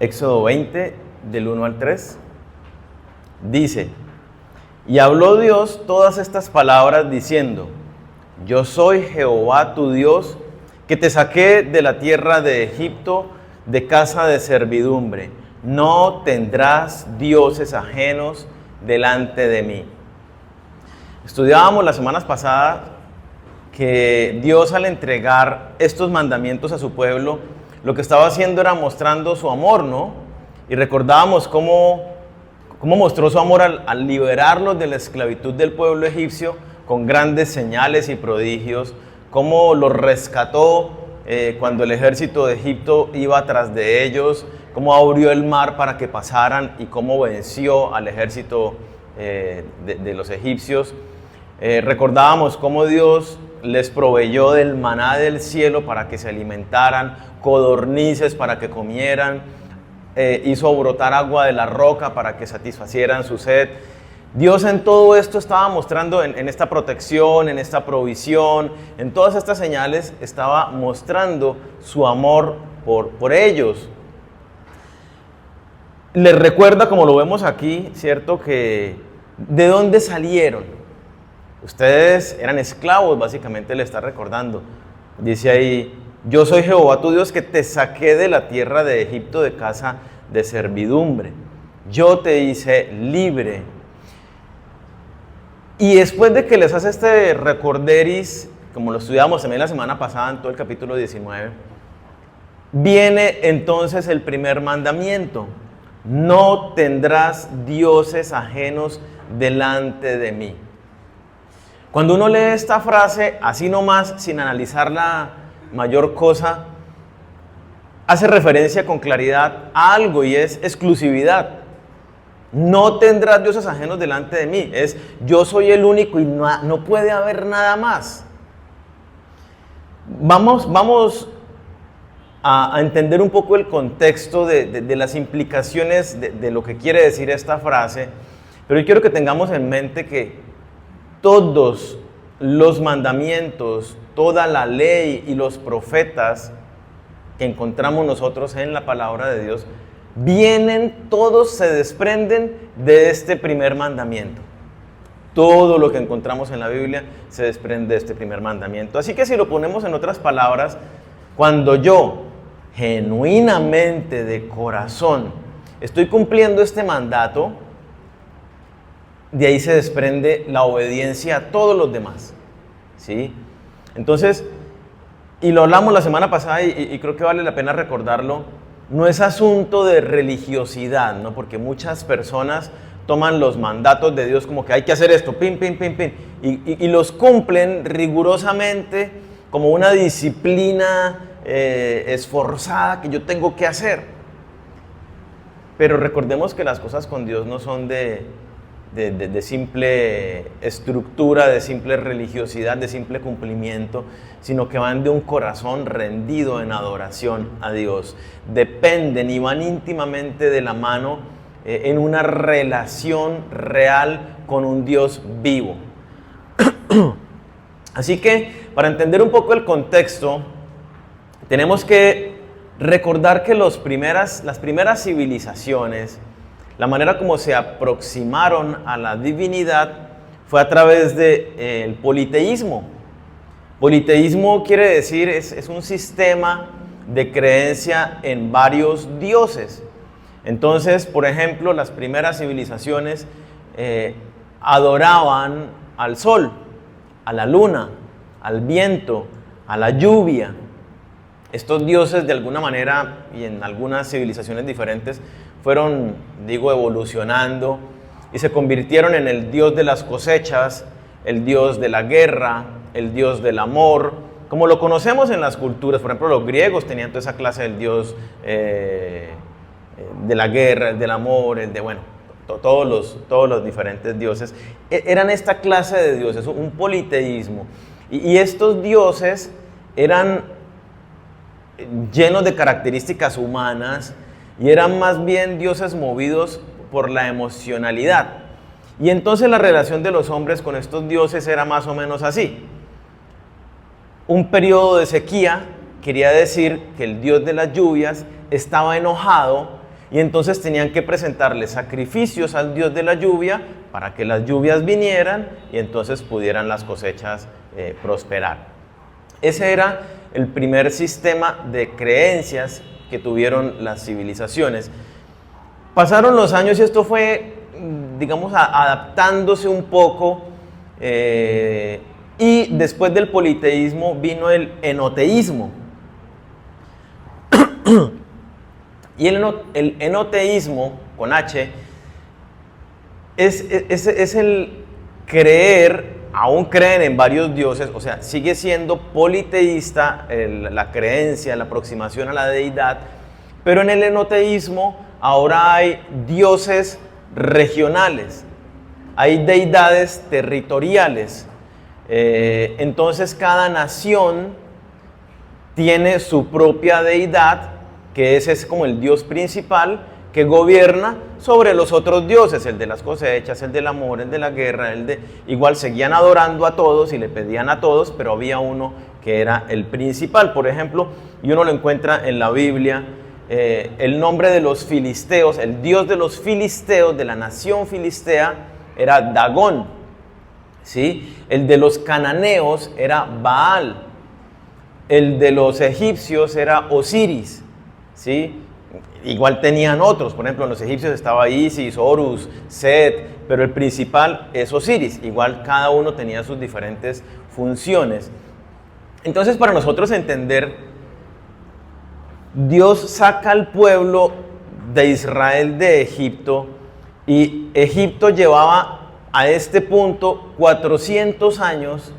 Éxodo 20, del 1 al 3, dice: Y habló Dios todas estas palabras diciendo: Yo soy Jehová tu Dios, que te saqué de la tierra de Egipto, de casa de servidumbre. No tendrás dioses ajenos delante de mí. Estudiábamos las semanas pasadas que Dios, al entregar estos mandamientos a su pueblo, lo que estaba haciendo era mostrando su amor, ¿no? Y recordábamos cómo mostró su amor al liberarlos de la esclavitud del pueblo egipcio con grandes señales y prodigios, cómo los rescató cuando el ejército de Egipto iba tras de ellos, cómo abrió el mar para que pasaran y cómo venció al ejército de los egipcios. Recordábamos cómo Dios les proveyó del maná del cielo para que se alimentaran, codornices para que comieran, hizo brotar agua de la roca para que satisfacieran su sed. Dios en todo esto estaba mostrando, en esta protección, en esta provisión, en todas estas señales, estaba mostrando su amor por ellos. Les recuerda, como lo vemos aquí, ¿cierto?, que ¿de dónde salieron? Ustedes eran esclavos, básicamente le está recordando. Dice ahí: Yo soy Jehová tu Dios, que te saqué de la tierra de Egipto, de casa de servidumbre. Yo te hice libre. Y después de que les hace este recorderis, como lo estudiamos también la semana pasada en todo el capítulo 19, viene entonces el primer mandamiento: no tendrás dioses ajenos delante de mí. Cuando uno lee esta frase así nomás, sin analizarla mayor cosa, hace referencia con claridad a algo, y es exclusividad. No tendrás dioses ajenos delante de mí. Es: yo soy el único y no puede haber nada más. Vamos a entender un poco el contexto de las implicaciones de lo que quiere decir esta frase, pero yo quiero que tengamos en mente que todos los mandamientos, toda la ley y los profetas que encontramos nosotros en la palabra de Dios, todos se desprenden de este primer mandamiento. Todo lo que encontramos en la Biblia se desprende de este primer mandamiento. Así que si lo ponemos en otras palabras, cuando yo genuinamente de corazón estoy cumpliendo este mandato, de ahí se desprende la obediencia a todos los demás, ¿sí? Entonces, y lo hablamos la semana pasada y creo que vale la pena recordarlo, no es asunto de religiosidad, ¿no? Porque muchas personas toman los mandatos de Dios como que hay que hacer esto, pin, pin, pin, pin, y los cumplen rigurosamente como una disciplina esforzada que yo tengo que hacer. Pero recordemos que las cosas con Dios no son de simple estructura, de simple religiosidad, de simple cumplimiento, sino que van de un corazón rendido en adoración a Dios. Dependen y van íntimamente de la mano en una relación real con un Dios vivo. Así que, para entender un poco el contexto, tenemos que recordar que las primeras civilizaciones, la manera como se aproximaron a la divinidad fue a través del politeísmo. Politeísmo quiere decir, es un sistema de creencia en varios dioses. Entonces, por ejemplo, las primeras civilizaciones adoraban al sol, a la luna, al viento, a la lluvia. Estos dioses, de alguna manera, y en algunas civilizaciones diferentes, fueron, evolucionando y se convirtieron en el dios de las cosechas, el dios de la guerra, el dios del amor, como lo conocemos en las culturas. Por ejemplo, los griegos tenían toda esa clase del dios de la guerra, el del amor, todos los diferentes dioses. Eran esta clase de dioses, un politeísmo. Y estos dioses eran llenos de características humanas, y eran más bien dioses movidos por la emocionalidad. Y entonces la relación de los hombres con estos dioses era más o menos así. Un periodo de sequía quería decir que el dios de las lluvias estaba enojado y entonces tenían que presentarle sacrificios al dios de la lluvia para que las lluvias vinieran y entonces pudieran las cosechas prosperar. Ese era el primer sistema de creencias que tuvieron las civilizaciones. Pasaron los años y esto fue, digamos, adaptándose un poco, y después del politeísmo vino el enoteísmo. Y el enoteísmo, con H, es el creer, aún creen en varios dioses, o sea, sigue siendo politeísta la creencia, la aproximación a la deidad, pero en el enoteísmo ahora hay dioses regionales, hay deidades territoriales. Entonces cada nación tiene su propia deidad, que ese es como el dios principal que gobierna sobre los otros dioses, el de las cosechas, el del amor, el de la guerra, igual seguían adorando a todos y le pedían a todos, pero había uno que era el principal. Por ejemplo, y uno lo encuentra en la Biblia, el nombre de los filisteos, el dios de los filisteos, de la nación filistea, era Dagón, ¿sí? El de los cananeos era Baal, el de los egipcios era Osiris, ¿sí? Igual tenían otros, por ejemplo en los egipcios estaba Isis, Horus, Set, pero el principal es Osiris, igual cada uno tenía sus diferentes funciones. Entonces para nosotros entender, Dios saca al pueblo de Israel de Egipto, y Egipto llevaba a este punto 400 años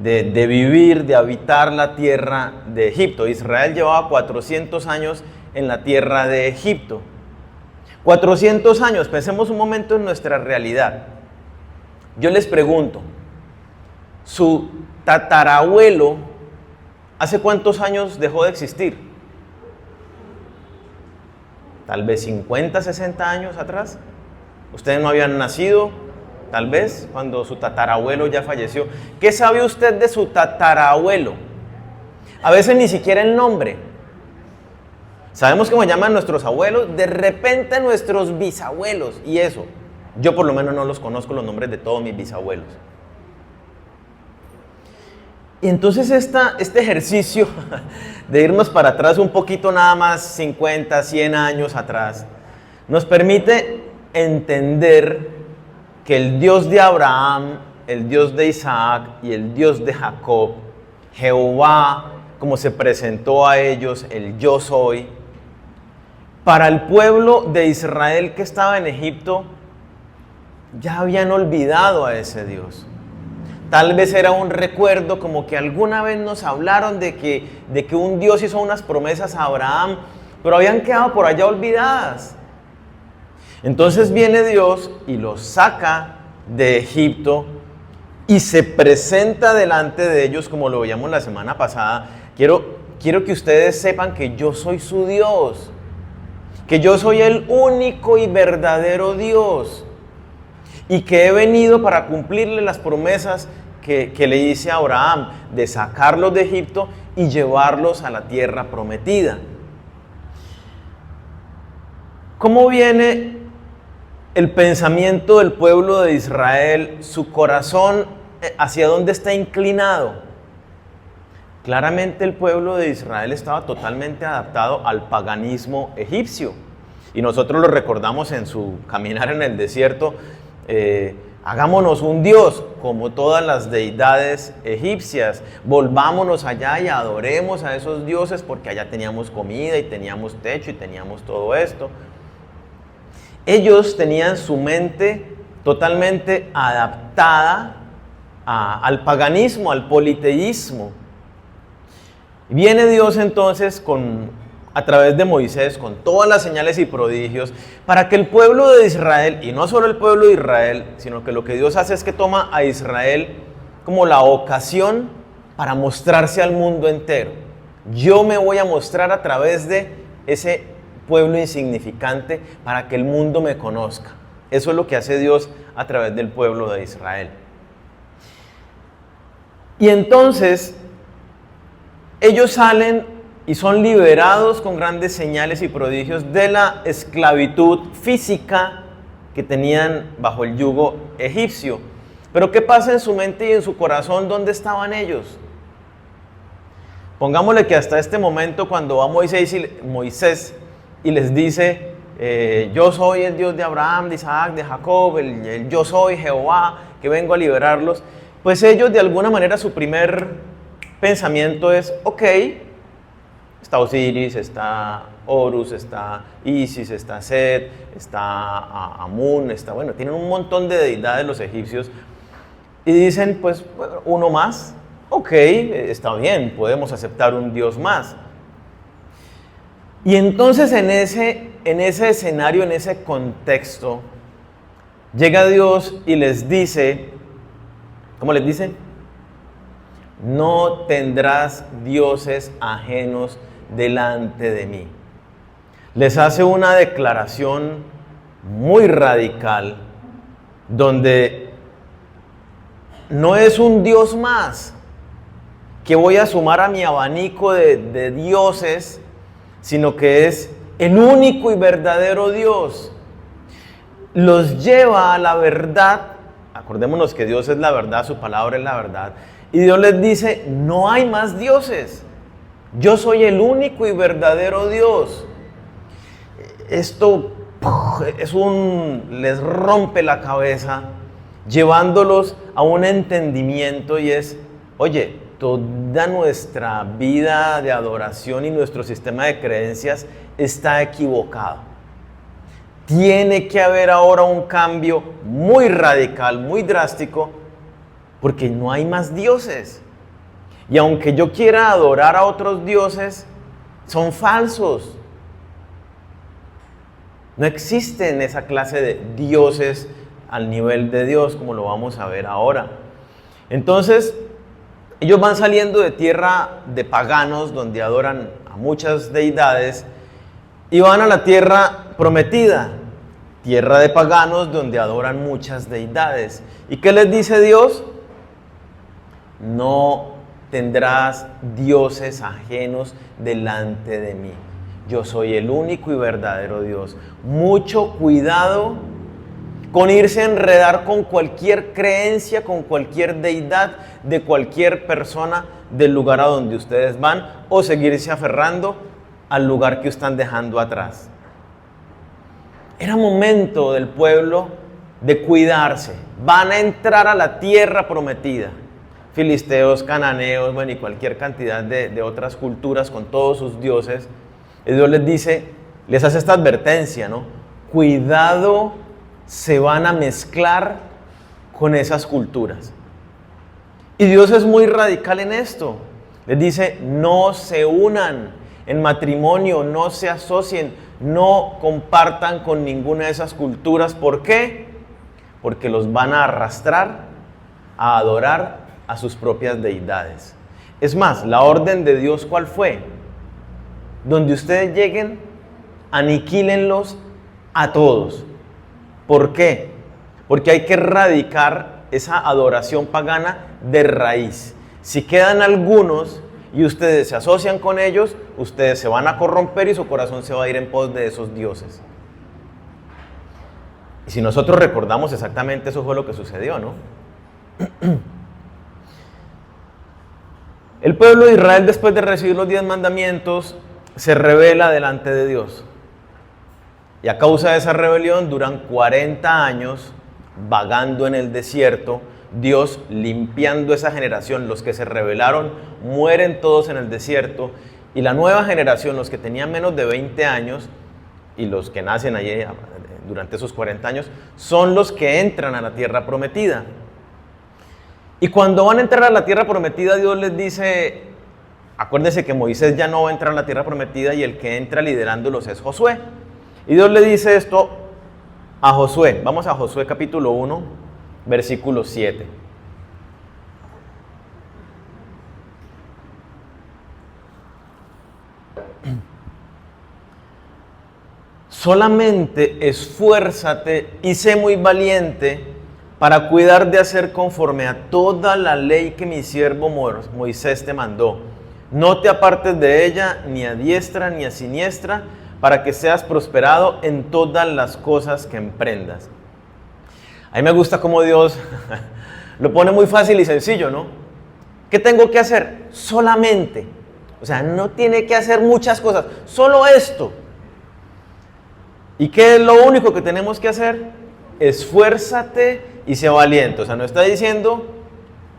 de vivir, de habitar la tierra de Egipto. Israel llevaba 400 años en la tierra de Egipto. 400 años, pensemos un momento en nuestra realidad. Yo les pregunto, ¿su tatarabuelo hace cuántos años dejó de existir? Tal vez 50, 60 años atrás. Ustedes no habían nacido, tal vez, cuando su tatarabuelo ya falleció. ¿Qué sabe usted de su tatarabuelo? A veces ni siquiera el nombre. Sabemos cómo llaman nuestros abuelos, de repente nuestros bisabuelos, y eso. Yo por lo menos no los conozco los nombres de todos mis bisabuelos. Y entonces este ejercicio de irnos para atrás un poquito, nada más 50, 100 años atrás, nos permite entender que el Dios de Abraham, el Dios de Isaac y el Dios de Jacob, Jehová, como se presentó a ellos, el yo soy, para el pueblo de Israel que estaba en Egipto, ya habían olvidado a ese Dios. Tal vez era un recuerdo, como que alguna vez nos hablaron de que un Dios hizo unas promesas a Abraham, pero habían quedado por allá olvidadas. Entonces viene Dios y los saca de Egipto y se presenta delante de ellos, como lo veíamos la semana pasada. Quiero que ustedes sepan que yo soy su Dios, que yo soy el único y verdadero Dios, y que he venido para cumplirle las promesas que le hice a Abraham, de sacarlos de Egipto y llevarlos a la tierra prometida. ¿Cómo viene el pensamiento del pueblo de Israel, su corazón, hacia dónde está inclinado? Claramente el pueblo de Israel estaba totalmente adaptado al paganismo egipcio. Y nosotros lo recordamos en su caminar en el desierto. Hagámonos un Dios como todas las deidades egipcias. Volvámonos allá y adoremos a esos dioses, porque allá teníamos comida y teníamos techo y teníamos todo esto. Ellos tenían su mente totalmente adaptada al paganismo, al politeísmo. Viene Dios entonces a través de Moisés, con todas las señales y prodigios, para que el pueblo de Israel, y no solo el pueblo de Israel, sino que lo que Dios hace es que toma a Israel como la ocasión para mostrarse al mundo entero. Yo me voy a mostrar a través de ese pueblo insignificante para que el mundo me conozca. Eso es lo que hace Dios a través del pueblo de Israel. Y entonces ellos salen y son liberados con grandes señales y prodigios de la esclavitud física que tenían bajo el yugo egipcio. Pero ¿qué pasa en su mente y en su corazón? ¿Dónde estaban ellos? Pongámosle que hasta este momento, cuando va Moisés y les dice, yo soy el Dios de Abraham, de Isaac, de Jacob, el yo soy Jehová, que vengo a liberarlos, pues ellos de alguna manera su primer pensamiento es, ok, está Osiris, está Horus, está Isis, está Set, está Amun, bueno, tienen un montón de deidades los egipcios y dicen, pues, bueno, uno más, ok, está bien, podemos aceptar un Dios más. Y entonces en ese escenario, en ese contexto, llega Dios y les dice, ¿cómo les dice? No tendrás dioses ajenos delante de mí. Les hace una declaración muy radical, donde no es un Dios más que voy a sumar a mi abanico de dioses, sino que es el único y verdadero Dios. Los lleva a la verdad. Acordémonos que Dios es la verdad, su palabra es la verdad. Y Dios les dice, no hay más dioses. Yo soy el único y verdadero Dios. Esto les rompe la cabeza, llevándolos a un entendimiento, y es, oye, toda nuestra vida de adoración y nuestro sistema de creencias está equivocado. Tiene que haber ahora un cambio muy radical, muy drástico, porque no hay más dioses. Y aunque yo quiera adorar a otros dioses, son falsos. No existen esa clase de dioses al nivel de Dios, como lo vamos a ver ahora. Entonces, ellos van saliendo de tierra de paganos, donde adoran a muchas deidades, y van a la tierra prometida, tierra de paganos, donde adoran muchas deidades. ¿Y qué les dice Dios? No tendrás dioses ajenos delante de mí. Yo soy el único y verdadero Dios. Mucho cuidado con irse a enredar con cualquier creencia, con cualquier deidad de cualquier persona del lugar a donde ustedes van, o seguirse aferrando al lugar que están dejando atrás. Era momento del pueblo de cuidarse. Van a entrar a la tierra prometida. Filisteos, cananeos, bueno, y cualquier cantidad de otras culturas con todos sus dioses. Y Dios les dice, les hace esta advertencia, ¿no? Cuidado, se van a mezclar con esas culturas. Y Dios es muy radical en esto. Les dice, no se unan en matrimonio, no se asocien, no compartan con ninguna de esas culturas. ¿Por qué? Porque los van a arrastrar a adorar a sus propias deidades. Es más, la orden de Dios, ¿cuál fue? Donde ustedes lleguen, aniquílenlos a todos. ¿Por qué? Porque hay que erradicar esa adoración pagana de raíz. Si quedan algunos y ustedes se asocian con ellos, ustedes se van a corromper y su corazón se va a ir en pos de esos dioses. Y si nosotros recordamos exactamente, eso fue lo que sucedió, ¿no? El pueblo de Israel, después de recibir los 10 mandamientos, se rebela delante de Dios. Y a causa de esa rebelión duran 40 años vagando en el desierto, Dios limpiando esa generación. Los que se rebelaron mueren todos en el desierto, y la nueva generación, los que tenían menos de 20 años y los que nacen allí durante esos 40 años, son los que entran a la tierra prometida. Y cuando van a entrar a la tierra prometida, Dios les dice, acuérdense que Moisés ya no va a entrar a la tierra prometida, y el que entra liderándolos es Josué. Y Dios le dice esto a Josué. Vamos a Josué capítulo 1, versículo 7. Solamente esfuérzate y sé muy valiente para cuidar de hacer conforme a toda la ley que mi siervo Moisés te mandó. No te apartes de ella ni a diestra ni a siniestra, para que seas prosperado en todas las cosas que emprendas. A mí me gusta cómo Dios lo pone muy fácil y sencillo, ¿no? ¿Qué tengo que hacer? Solamente. O sea, no tiene que hacer muchas cosas, solo esto. ¿Y qué es lo único que tenemos que hacer? Esfuérzate y sé valiente. O sea, no está diciendo,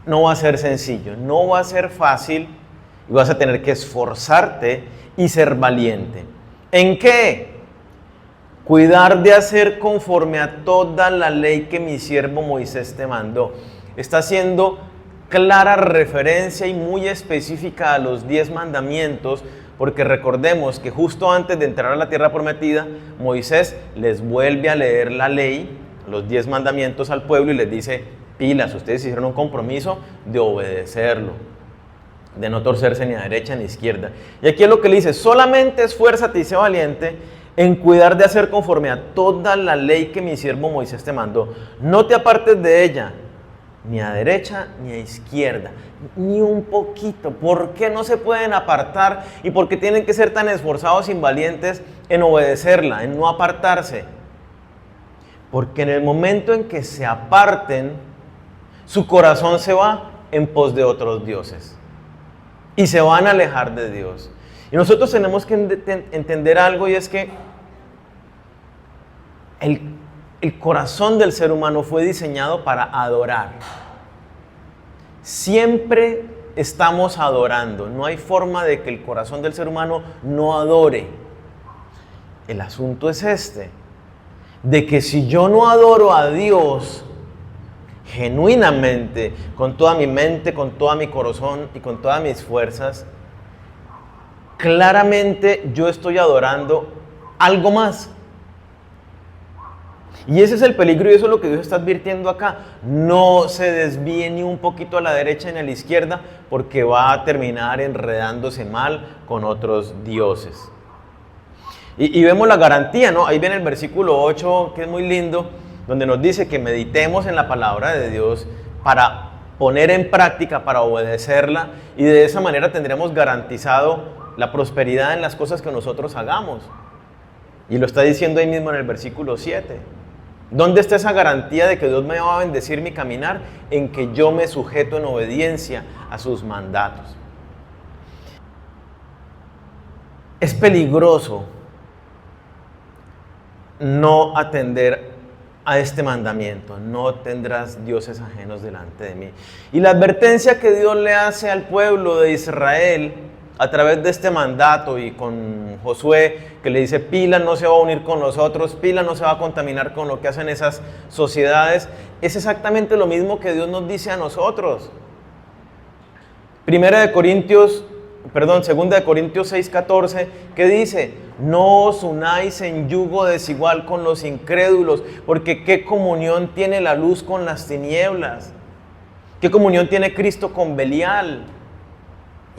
no va a ser sencillo, no va a ser fácil y vas a tener que esforzarte y ser valiente. ¿En qué? Cuidar de hacer conforme a toda la ley que mi siervo Moisés te mandó. Está haciendo clara referencia y muy específica a los 10 mandamientos, porque recordemos que justo antes de entrar a la tierra prometida, Moisés les vuelve a leer la ley, los 10 mandamientos al pueblo y les dice, pilas, ustedes hicieron un compromiso de obedecerlo, de no torcerse ni a derecha ni a izquierda. Y aquí es lo que le dice, solamente esfuérzate y sé valiente en cuidar de hacer conforme a toda la ley que mi siervo Moisés te mandó. No te apartes de ella, ni a derecha ni a izquierda, ni un poquito. ¿Por qué no se pueden apartar? ¿Y por qué tienen que ser tan esforzados y valientes en obedecerla, en no apartarse? Porque en el momento en que se aparten, su corazón se va en pos de otros dioses y se van a alejar de Dios. Y nosotros tenemos que entender algo, y es que el corazón del ser humano fue diseñado para adorar. Siempre estamos adorando. No hay forma de que el corazón del ser humano no adore. El asunto es este, de que si yo no adoro a Dios genuinamente, con toda mi mente, con todo mi corazón y con todas mis fuerzas, claramente yo estoy adorando algo más. Y ese es el peligro, y eso es lo que Dios está advirtiendo acá. No se desvíe ni un poquito a la derecha ni a la izquierda, porque va a terminar enredándose mal con otros dioses. Y vemos la garantía, ¿no? Ahí viene el versículo 8, que es muy lindo, donde nos dice que meditemos en la palabra de Dios para poner en práctica, para obedecerla, y de esa manera tendremos garantizado la prosperidad en las cosas que nosotros hagamos. Y lo está diciendo ahí mismo en el versículo 7. ¿Dónde está esa garantía de que Dios me va a bendecir mi caminar? En que yo me sujeto en obediencia a sus mandatos. Es peligroso no atender a este mandamiento: no tendrás dioses ajenos delante de mí. Y la advertencia que Dios le hace al pueblo de Israel a través de este mandato, y con Josué, que le dice, Pila no se va a unir con nosotros, Pila no se va a contaminar con lo que hacen esas sociedades, es exactamente lo mismo que Dios nos dice a nosotros. 2 Corintios 6:14, que dice, no os unáis en yugo desigual con los incrédulos, porque ¿qué comunión tiene la luz con las tinieblas? ¿Qué comunión tiene Cristo con Belial?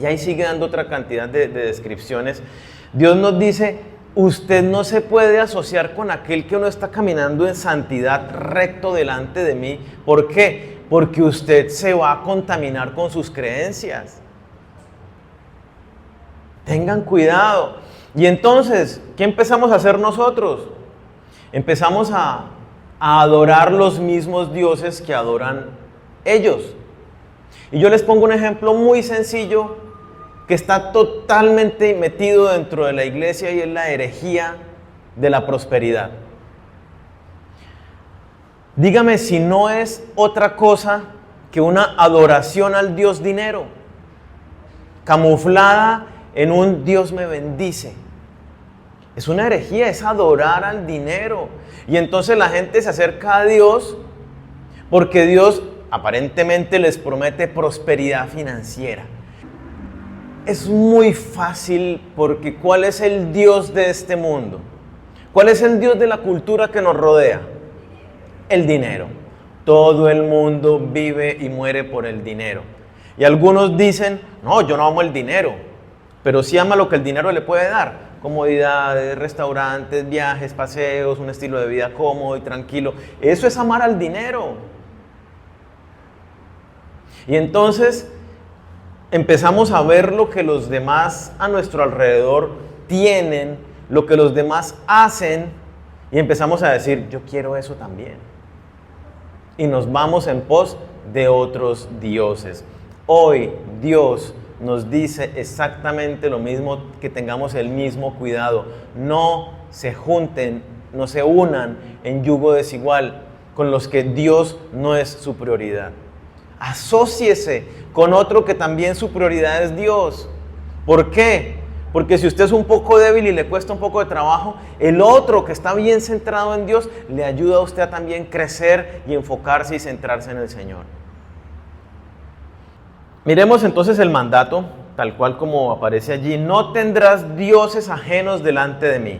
Y ahí sigue dando otra cantidad de descripciones. Dios nos dice, usted no se puede asociar con aquel que no está caminando en santidad recto delante de mí. ¿Por qué? Porque usted se va a contaminar con sus creencias. Tengan cuidado. Y entonces, ¿qué empezamos a hacer nosotros? Empezamos a adorar los mismos dioses que adoran ellos. Y yo les pongo un ejemplo muy sencillo que está totalmente metido dentro de la iglesia, y es la herejía de la prosperidad. Dígame si no es otra cosa que una adoración al Dios dinero, camuflada en un Dios me bendice. Es una herejía, es adorar al dinero. Y entonces la gente se acerca a Dios porque Dios aparentemente les promete prosperidad financiera. Es muy fácil, porque ¿cuál es el Dios de este mundo? ¿Cuál es el Dios de la cultura que nos rodea? El dinero. Todo el mundo vive y muere por el dinero. Y algunos dicen, no, yo no amo el dinero, pero sí ama lo que el dinero le puede dar. Comodidades, restaurantes, viajes, paseos, un estilo de vida cómodo y tranquilo. Eso es amar al dinero. Y entonces empezamos a ver lo que los demás a nuestro alrededor tienen, lo que los demás hacen, y empezamos a decir, yo quiero eso también. Y nos vamos en pos de otros dioses. Hoy Dios nos dice exactamente lo mismo, que tengamos el mismo cuidado. No se junten, no se unan en yugo desigual con los que Dios no es su prioridad. Asóciese con otro que también su prioridad es Dios. ¿Por qué? Porque si usted es un poco débil y le cuesta un poco de trabajo, el otro que está bien centrado en Dios le ayuda a usted a también crecer y enfocarse y centrarse en el Señor. Miremos entonces el mandato, tal cual como aparece allí. No tendrás dioses ajenos delante de mí.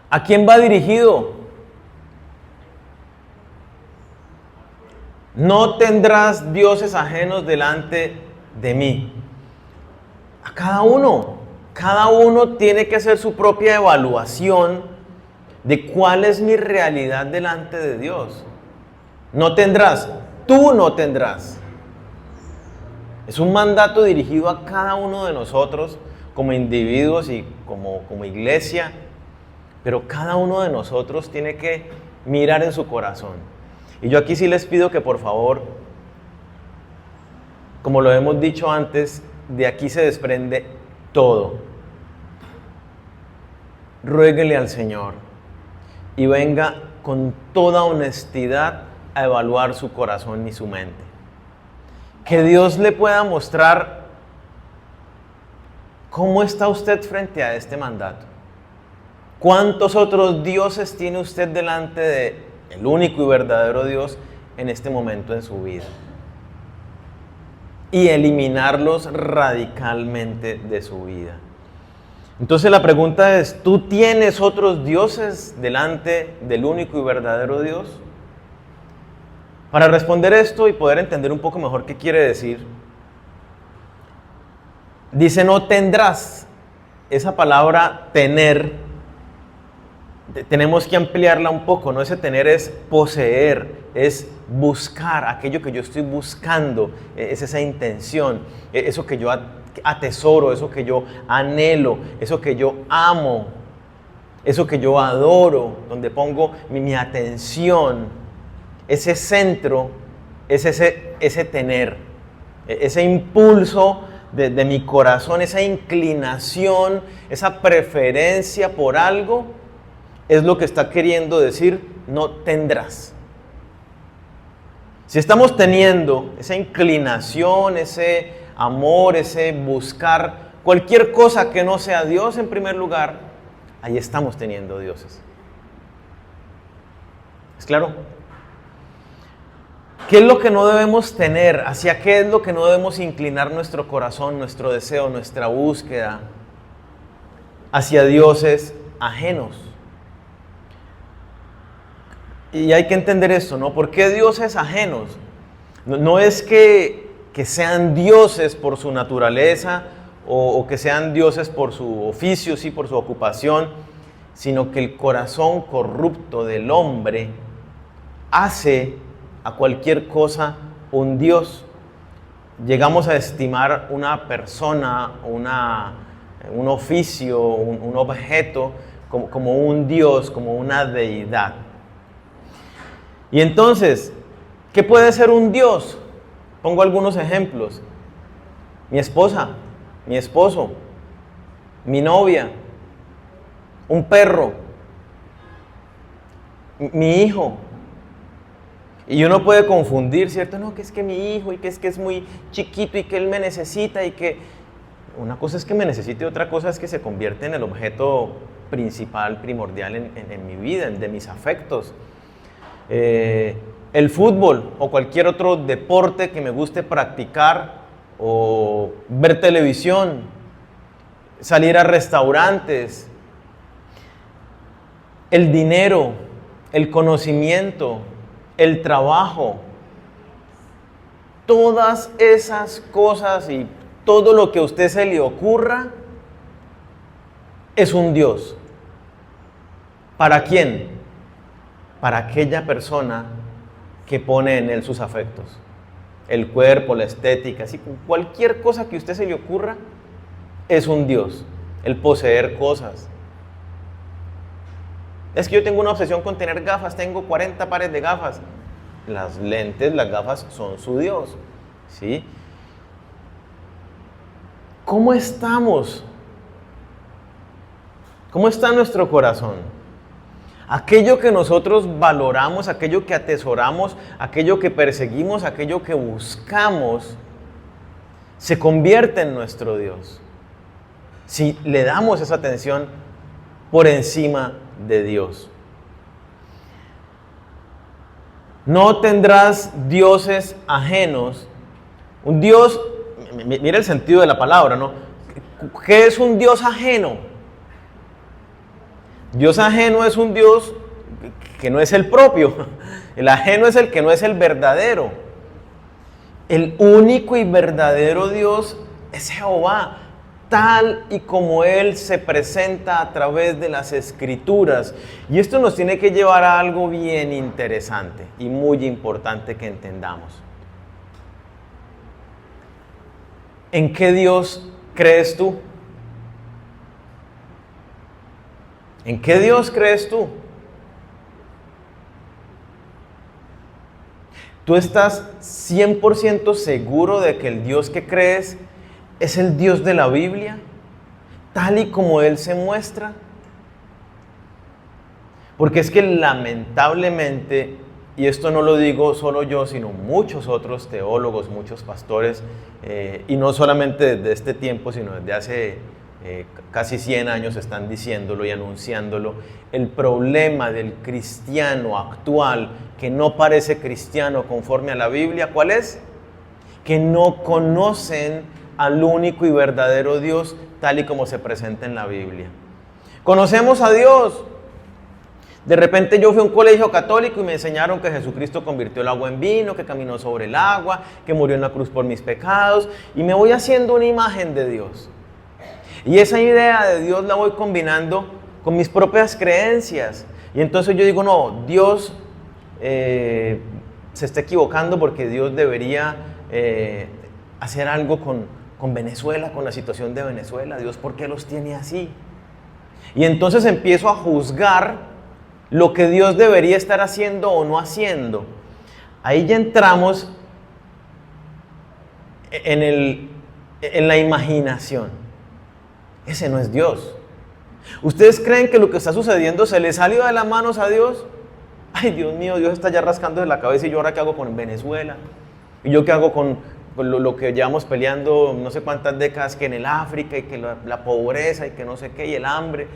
¿A quién va dirigido? No tendrás dioses ajenos delante de mí. A cada uno tiene que hacer su propia evaluación de cuál es mi realidad delante de Dios. No tendrás, tú no tendrás. Es un mandato dirigido a cada uno de nosotros como individuos y como iglesia, pero cada uno de nosotros tiene que mirar en su corazón. Y yo aquí sí les pido que por favor, como lo hemos dicho antes, de aquí se desprende todo. Ruéguele al Señor y venga con toda honestidad a evaluar su corazón y su mente. Que Dios le pueda mostrar cómo está usted frente a este mandato. ¿Cuántos otros dioses tiene usted delante del único y verdadero Dios en este momento en su vida? Y eliminarlos radicalmente de su vida. Entonces la pregunta es, ¿tú tienes otros dioses delante del único y verdadero Dios? Para responder esto y poder entender un poco mejor qué quiere decir, dice no tendrás. Esa palabra tener, tenemos que ampliarla un poco, ¿no? Ese tener es poseer, es buscar aquello que yo estoy buscando, es esa intención, eso que yo atesoro, eso que yo anhelo, eso que yo amo, eso que yo adoro, donde pongo mi atención. Ese centro es ese tener, ese impulso de mi corazón, esa inclinación, esa preferencia por algo, es lo que está queriendo decir, no tendrás. Si estamos teniendo esa inclinación, ese amor, ese buscar cualquier cosa que no sea Dios en primer lugar, ahí estamos teniendo dioses. ¿Es claro? ¿Qué es lo que no debemos tener? ¿Hacia qué es lo que no debemos inclinar nuestro corazón, nuestro deseo, nuestra búsqueda? Hacia dioses ajenos. Y hay que entender esto, ¿no? ¿Por qué dioses ajenos? No es que sean dioses por su naturaleza o que sean dioses por su oficio, sí, por su ocupación, sino que el corazón corrupto del hombre hace a cualquier cosa un Dios. Llegamos a estimar una persona, un oficio, un objeto como un Dios, como una deidad. Y entonces, ¿qué puede ser un Dios? Pongo algunos ejemplos. Mi esposa, mi esposo, mi novia, un perro, mi hijo. Y uno puede confundir, ¿cierto? No, que es que mi hijo y que es muy chiquito y que él me necesita y que... Una cosa es que me necesite y otra cosa es que se convierte en el objeto principal, primordial en mi vida, de mis afectos. El fútbol o cualquier otro deporte que me guste practicar o ver televisión, salir a restaurantes, el dinero, el conocimiento, el trabajo, todas esas cosas y todo lo que a usted se le ocurra es un Dios. ¿Para quién? Para aquella persona que pone en él sus afectos. El cuerpo, la estética, así, cualquier cosa que a usted se le ocurra es un Dios. El poseer cosas. Es que yo tengo una obsesión con tener gafas, tengo 40 pares de gafas. Las lentes, las gafas son su Dios, ¿sí? ¿Cómo estamos? ¿Cómo está nuestro corazón? Aquello que nosotros valoramos, aquello que atesoramos, aquello que perseguimos, aquello que buscamos, se convierte en nuestro Dios. Si le damos esa atención por encima de Dios. No tendrás dioses ajenos. Un Dios, mira el sentido de la palabra, ¿no? ¿Qué es un Dios ajeno? Dios ajeno es un Dios que no es el propio. El ajeno es el que no es el verdadero. El único y verdadero Dios es Jehová, tal y como Él se presenta a través de las Escrituras. Y esto nos tiene que llevar a algo bien interesante y muy importante que entendamos. ¿En qué Dios crees tú? ¿En qué Dios crees tú? ¿Tú estás 100% seguro de que el Dios que crees es el Dios de la Biblia, tal y como Él se muestra? Porque es que lamentablemente, y esto no lo digo solo yo, sino muchos otros teólogos, muchos pastores, y no solamente desde este tiempo, sino desde hace casi 100 años están diciéndolo y anunciándolo, el problema del cristiano actual que no parece cristiano conforme a la Biblia, ¿cuál es? Que no conocen al único y verdadero Dios tal y como se presenta en la Biblia. Conocemos a Dios. De repente yo fui a un colegio católico y me enseñaron que Jesucristo convirtió el agua en vino, que caminó sobre el agua, que murió en la cruz por mis pecados, y me voy haciendo una imagen de Dios. Y esa idea de Dios la voy combinando con mis propias creencias. Y entonces yo digo, no, Dios se está equivocando porque Dios debería hacer algo con Venezuela, con la situación de Venezuela. Dios, ¿por qué los tiene así? Y entonces empiezo a juzgar lo que Dios debería estar haciendo o no haciendo. Ahí ya entramos en la imaginación. Ese no es Dios. ¿Ustedes creen que lo que está sucediendo se le salió de las manos a Dios? Ay, Dios mío, Dios está ya rascándose la cabeza y yo ahora qué hago con Venezuela. Y yo qué hago con lo que llevamos peleando no sé cuántas décadas, que en el África y que la pobreza y que no sé qué y el hambre.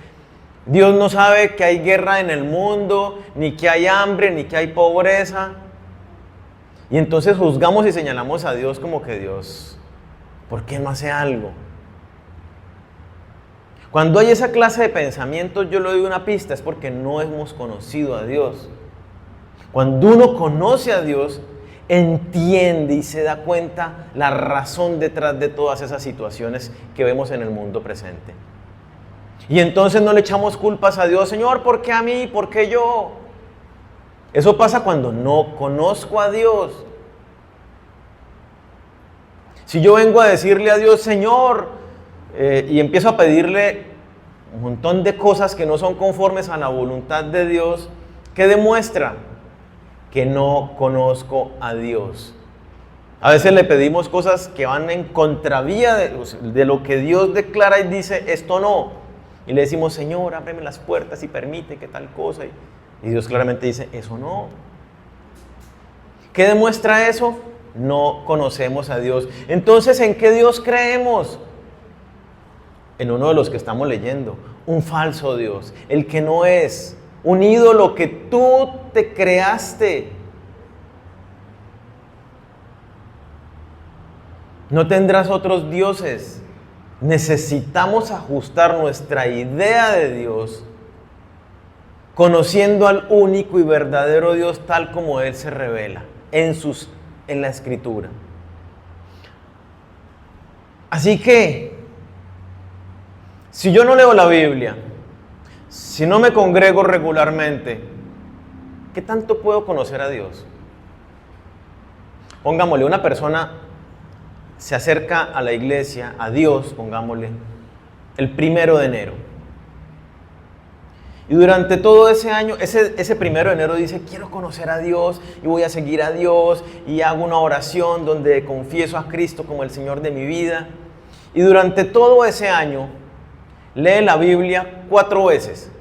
Dios no sabe que hay guerra en el mundo, ni que hay hambre, ni que hay pobreza. Y entonces juzgamos y señalamos a Dios como que Dios, ¿por qué no hace algo? Cuando hay esa clase de pensamientos, yo le doy una pista, es porque no hemos conocido a Dios. Cuando uno conoce a Dios, entiende y se da cuenta la razón detrás de todas esas situaciones que vemos en el mundo presente. Y entonces no le echamos culpas a Dios, Señor, ¿por qué a mí? ¿Por qué yo? Eso pasa cuando no conozco a Dios. Si yo vengo a decirle a Dios, Señor, y empiezo a pedirle un montón de cosas que no son conformes a la voluntad de Dios, ¿qué demuestra? Que no conozco a Dios. A veces le pedimos cosas que van en contravía de lo que Dios declara y dice, esto no. Y le decimos, Señor, ábreme las puertas y permite que tal cosa. Y Dios claramente dice, eso no. ¿Qué demuestra eso? No conocemos a Dios. Entonces, ¿en qué Dios creemos? En uno de los que estamos leyendo, un falso Dios, el que no es, un ídolo que tú te creaste. No tendrás otros dioses. Necesitamos ajustar nuestra idea de Dios conociendo al único y verdadero Dios tal como Él se revela en la Escritura. Así que, si yo no leo la Biblia, si no me congrego regularmente, ¿qué tanto puedo conocer a Dios? Pongámosle, una persona se acerca a la iglesia, a Dios, pongámosle, el 1 de enero. Y durante todo ese año, ese 1 de enero dice, quiero conocer a Dios y voy a seguir a Dios y hago una oración donde confieso a Cristo como el Señor de mi vida. Y durante todo ese año lee la Biblia 4 veces.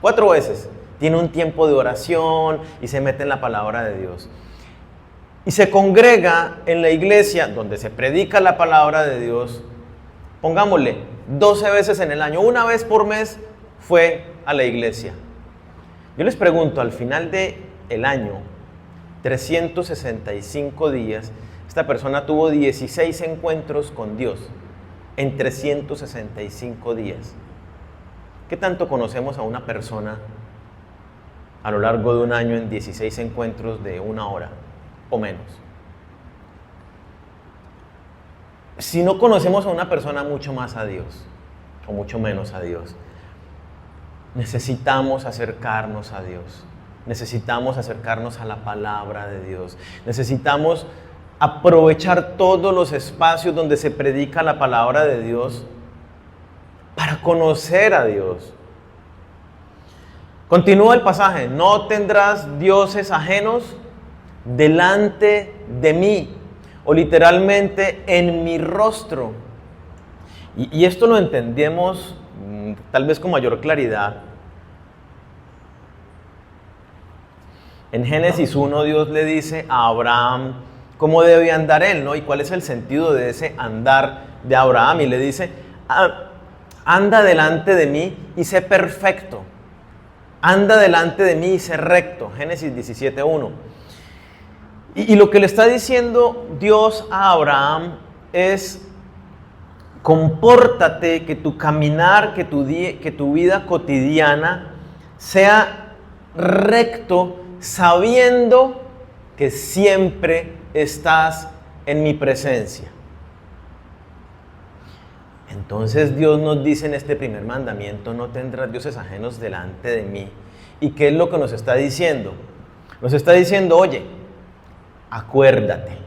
4 veces. Tiene un tiempo de oración y se mete en la palabra de Dios. Y se congrega en la iglesia donde se predica la palabra de Dios, pongámosle, 12 veces en el año, una vez por mes fue a la iglesia. Yo les pregunto, al final del año, 365 días, esta persona tuvo 16 encuentros con Dios en 365 días. ¿Qué tanto conocemos a una persona a lo largo de un año en 16 encuentros de 1 hora o menos? Si no conocemos a una persona, mucho más a Dios o mucho menos a Dios. Necesitamos acercarnos a Dios. Necesitamos acercarnos a la palabra de Dios. Necesitamos aprovechar todos los espacios donde se predica la palabra de Dios para conocer a Dios. Continúa el pasaje. No tendrás dioses ajenos delante de mí, o literalmente en mi rostro. Y esto lo entendemos tal vez con mayor claridad. En Génesis 1 Dios le dice a Abraham cómo debe andar él, ¿no? Y cuál es el sentido de ese andar de Abraham. Y le dice, anda delante de mí y sé perfecto. Anda delante de mí y sé recto. Génesis 17:1. Y lo que le está diciendo Dios a Abraham es, compórtate, que tu caminar, que tu vida cotidiana sea recto, sabiendo que siempre estás en mi presencia. Entonces Dios nos dice en este primer mandamiento, no tendrás dioses ajenos delante de mí. ¿Y qué es lo que nos está diciendo? Nos está diciendo, oye, acuérdate,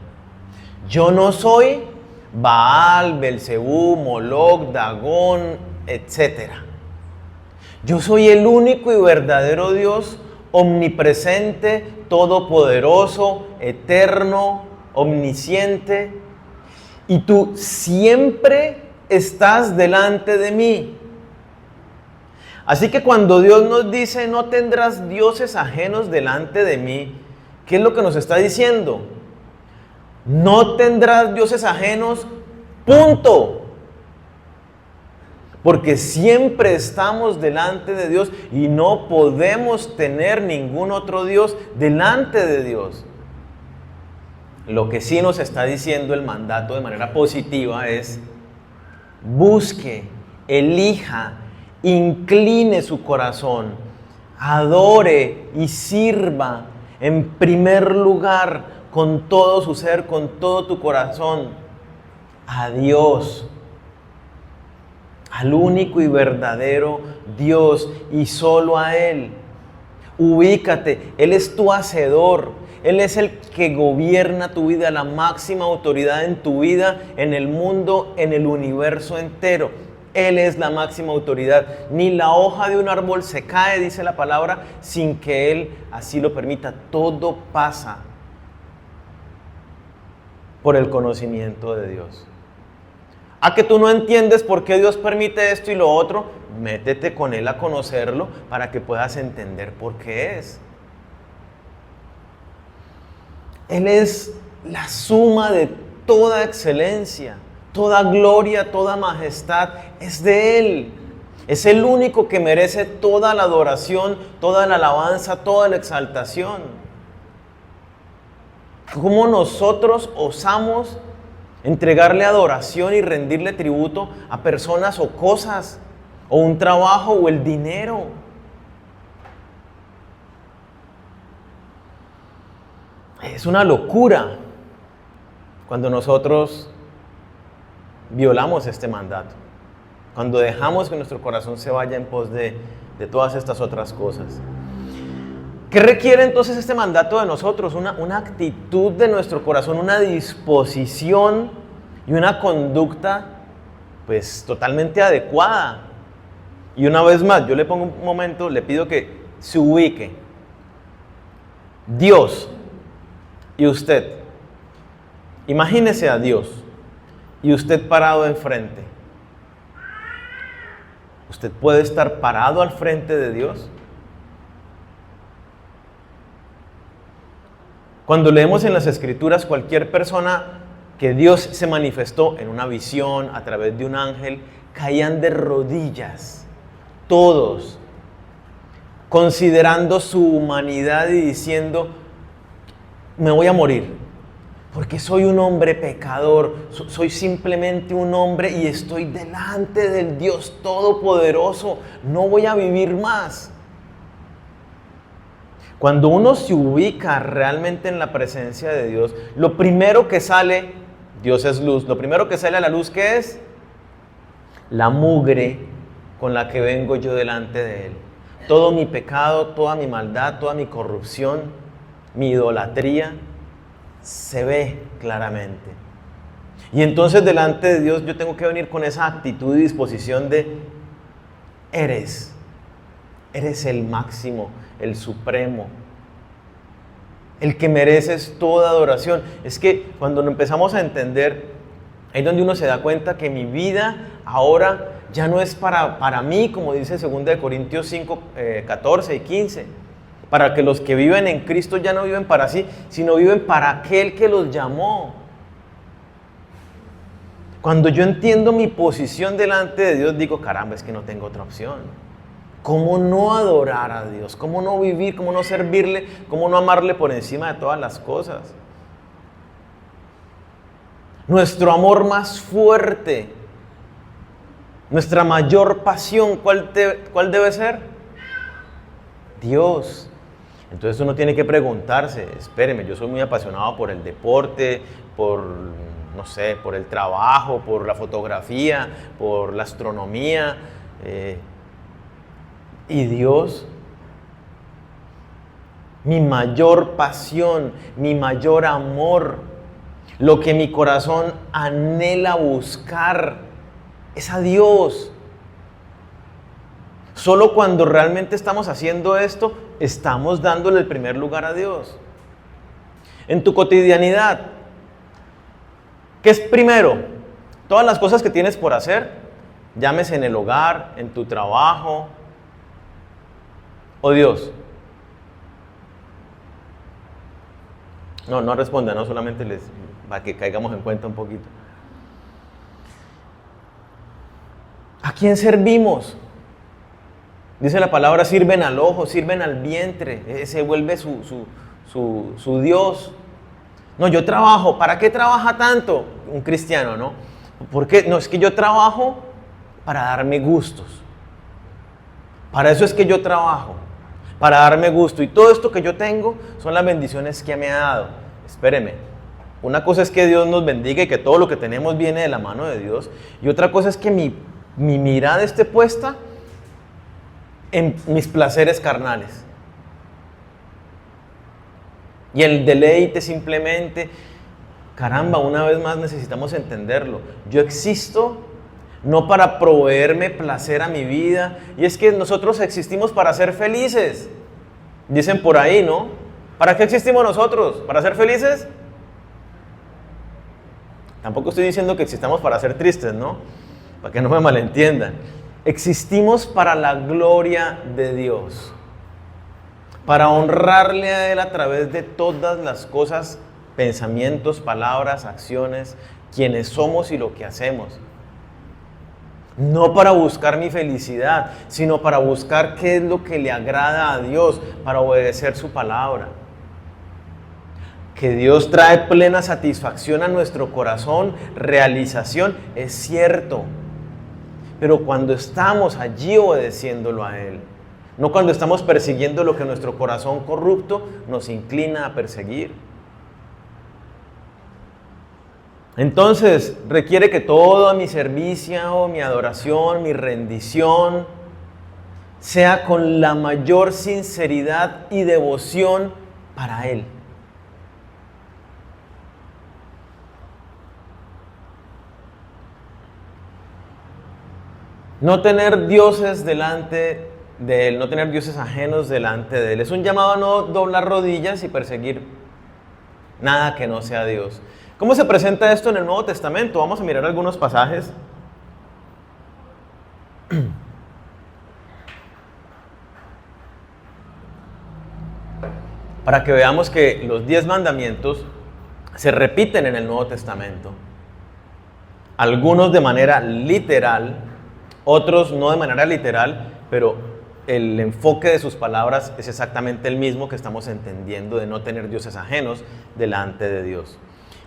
yo no soy Baal, Belcebú, Moloc, Dagón, etc. Yo soy el único y verdadero Dios, omnipresente, todopoderoso, eterno, omnisciente. Y tú siempre estás delante de mí. Así que cuando Dios nos dice, no tendrás dioses ajenos delante de mí, ¿qué es lo que nos está diciendo? No tendrás dioses ajenos, punto. Porque siempre estamos delante de Dios y no podemos tener ningún otro Dios delante de Dios. Lo que sí nos está diciendo el mandato de manera positiva es, busque, elija, incline su corazón, adore y sirva en primer lugar con todo su ser, con todo tu corazón, a Dios, al único y verdadero Dios, y solo a Él. Ubícate, Él es tu hacedor, Él es el que gobierna tu vida, la máxima autoridad en tu vida, en el mundo, en el universo entero. Él es la máxima autoridad. Ni la hoja de un árbol se cae, dice la palabra, sin que Él así lo permita. Todo pasa por el conocimiento de Dios. ¿A que tú no entiendes por qué Dios permite esto y lo otro? Métete con Él a conocerlo para que puedas entender por qué es. Él es la suma de toda excelencia, toda gloria, toda majestad, es de Él. Es el único que merece toda la adoración, toda la alabanza, toda la exaltación. ¿Cómo nosotros osamos entregarle adoración y rendirle tributo a personas o cosas, o un trabajo o el dinero? Es una locura cuando nosotros violamos este mandato, cuando dejamos que nuestro corazón se vaya en pos de todas estas otras cosas. ¿Qué requiere entonces este mandato de nosotros? Una actitud de nuestro corazón, una disposición y una conducta pues totalmente adecuada. Y una vez más, yo le pongo un momento, le pido que se ubique. Dios y usted. Imagínese a Dios y usted parado enfrente. ¿Usted puede estar parado al frente de Dios? Cuando leemos en las Escrituras, cualquier persona que Dios se manifestó en una visión, a través de un ángel, caían de rodillas, todos, considerando su humanidad y diciendo, me voy a morir, porque soy un hombre pecador, soy simplemente un hombre y estoy delante del Dios Todopoderoso, no voy a vivir más. Cuando uno se ubica realmente en la presencia de Dios, lo primero que sale, Dios es luz, lo primero que sale a la luz, ¿qué es? La mugre con la que vengo yo delante de Él. Todo mi pecado, toda mi maldad, toda mi corrupción, mi idolatría, se ve claramente. Y entonces delante de Dios yo tengo que venir con esa actitud y disposición de, eres el máximo, el supremo, el que mereces toda adoración. Es que cuando lo empezamos a entender, ahí es donde uno se da cuenta que mi vida ahora ya no es para mí, como dice 2 Corintios 5, 14 y 15, para que los que viven en Cristo ya no viven para sí, sino viven para aquel que los llamó. Cuando yo entiendo mi posición delante de Dios, digo, caramba, es que no tengo otra opción. ¿Cómo no adorar a Dios? ¿Cómo no vivir? ¿Cómo no servirle? ¿Cómo no amarle por encima de todas las cosas? Nuestro amor más fuerte, nuestra mayor pasión, ¿cuál debe ser? Dios. Entonces uno tiene que preguntarse, espéreme, yo soy muy apasionado por el deporte, por el trabajo, por la fotografía, por la astronomía, y Dios, mi mayor pasión, mi mayor amor, lo que mi corazón anhela buscar, es a Dios. Solo cuando realmente estamos haciendo esto, estamos dándole el primer lugar a Dios. En tu cotidianidad, ¿qué es primero? Todas las cosas que tienes por hacer, llámese en el hogar, en tu trabajo, o Dios. No responda, no solamente para que caigamos en cuenta un poquito. ¿A quién servimos? Dice la palabra, sirven al ojo, sirven al vientre, se vuelve su Dios. No, yo trabajo, ¿para qué trabaja tanto? Un cristiano, ¿no? ¿Por qué? No, es que yo trabajo para darme gustos. Para eso es que yo trabajo, para darme gusto. Y todo esto que yo tengo son las bendiciones que me ha dado. Espéreme, una cosa es que Dios nos bendiga y que todo lo que tenemos viene de la mano de Dios. Y otra cosa es que mi mirada esté puesta en mis placeres carnales. Y el deleite simplemente, caramba, una vez más necesitamos entenderlo. Yo existo no para proveerme placer a mi vida. Y es que nosotros existimos para ser felices. Dicen por ahí, ¿no? ¿Para qué existimos nosotros? ¿Para ser felices? Tampoco estoy diciendo que existamos para ser tristes, ¿no? Para que no me malentiendan. Existimos para la gloria de Dios. Para honrarle a Él a través de todas las cosas, pensamientos, palabras, acciones, quienes somos y lo que hacemos. No para buscar mi felicidad, sino para buscar qué es lo que le agrada a Dios, para obedecer su palabra. Que Dios trae plena satisfacción a nuestro corazón, realización, es cierto. Pero cuando estamos allí obedeciéndolo a Él, no cuando estamos persiguiendo lo que nuestro corazón corrupto nos inclina a perseguir. Entonces, requiere que toda mi servicio, mi adoración, mi rendición, sea con la mayor sinceridad y devoción para Él. No tener dioses delante de Él, no tener dioses ajenos delante de Él. Es un llamado a no doblar rodillas y perseguir nada que no sea Dios. ¿Cómo se presenta esto en el Nuevo Testamento? Vamos a mirar algunos pasajes. Para que veamos que los 10 mandamientos se repiten en el Nuevo Testamento. Algunos de manera literal, otros no de manera literal, pero el enfoque de sus palabras es exactamente el mismo que estamos entendiendo de no tener dioses ajenos delante de Dios.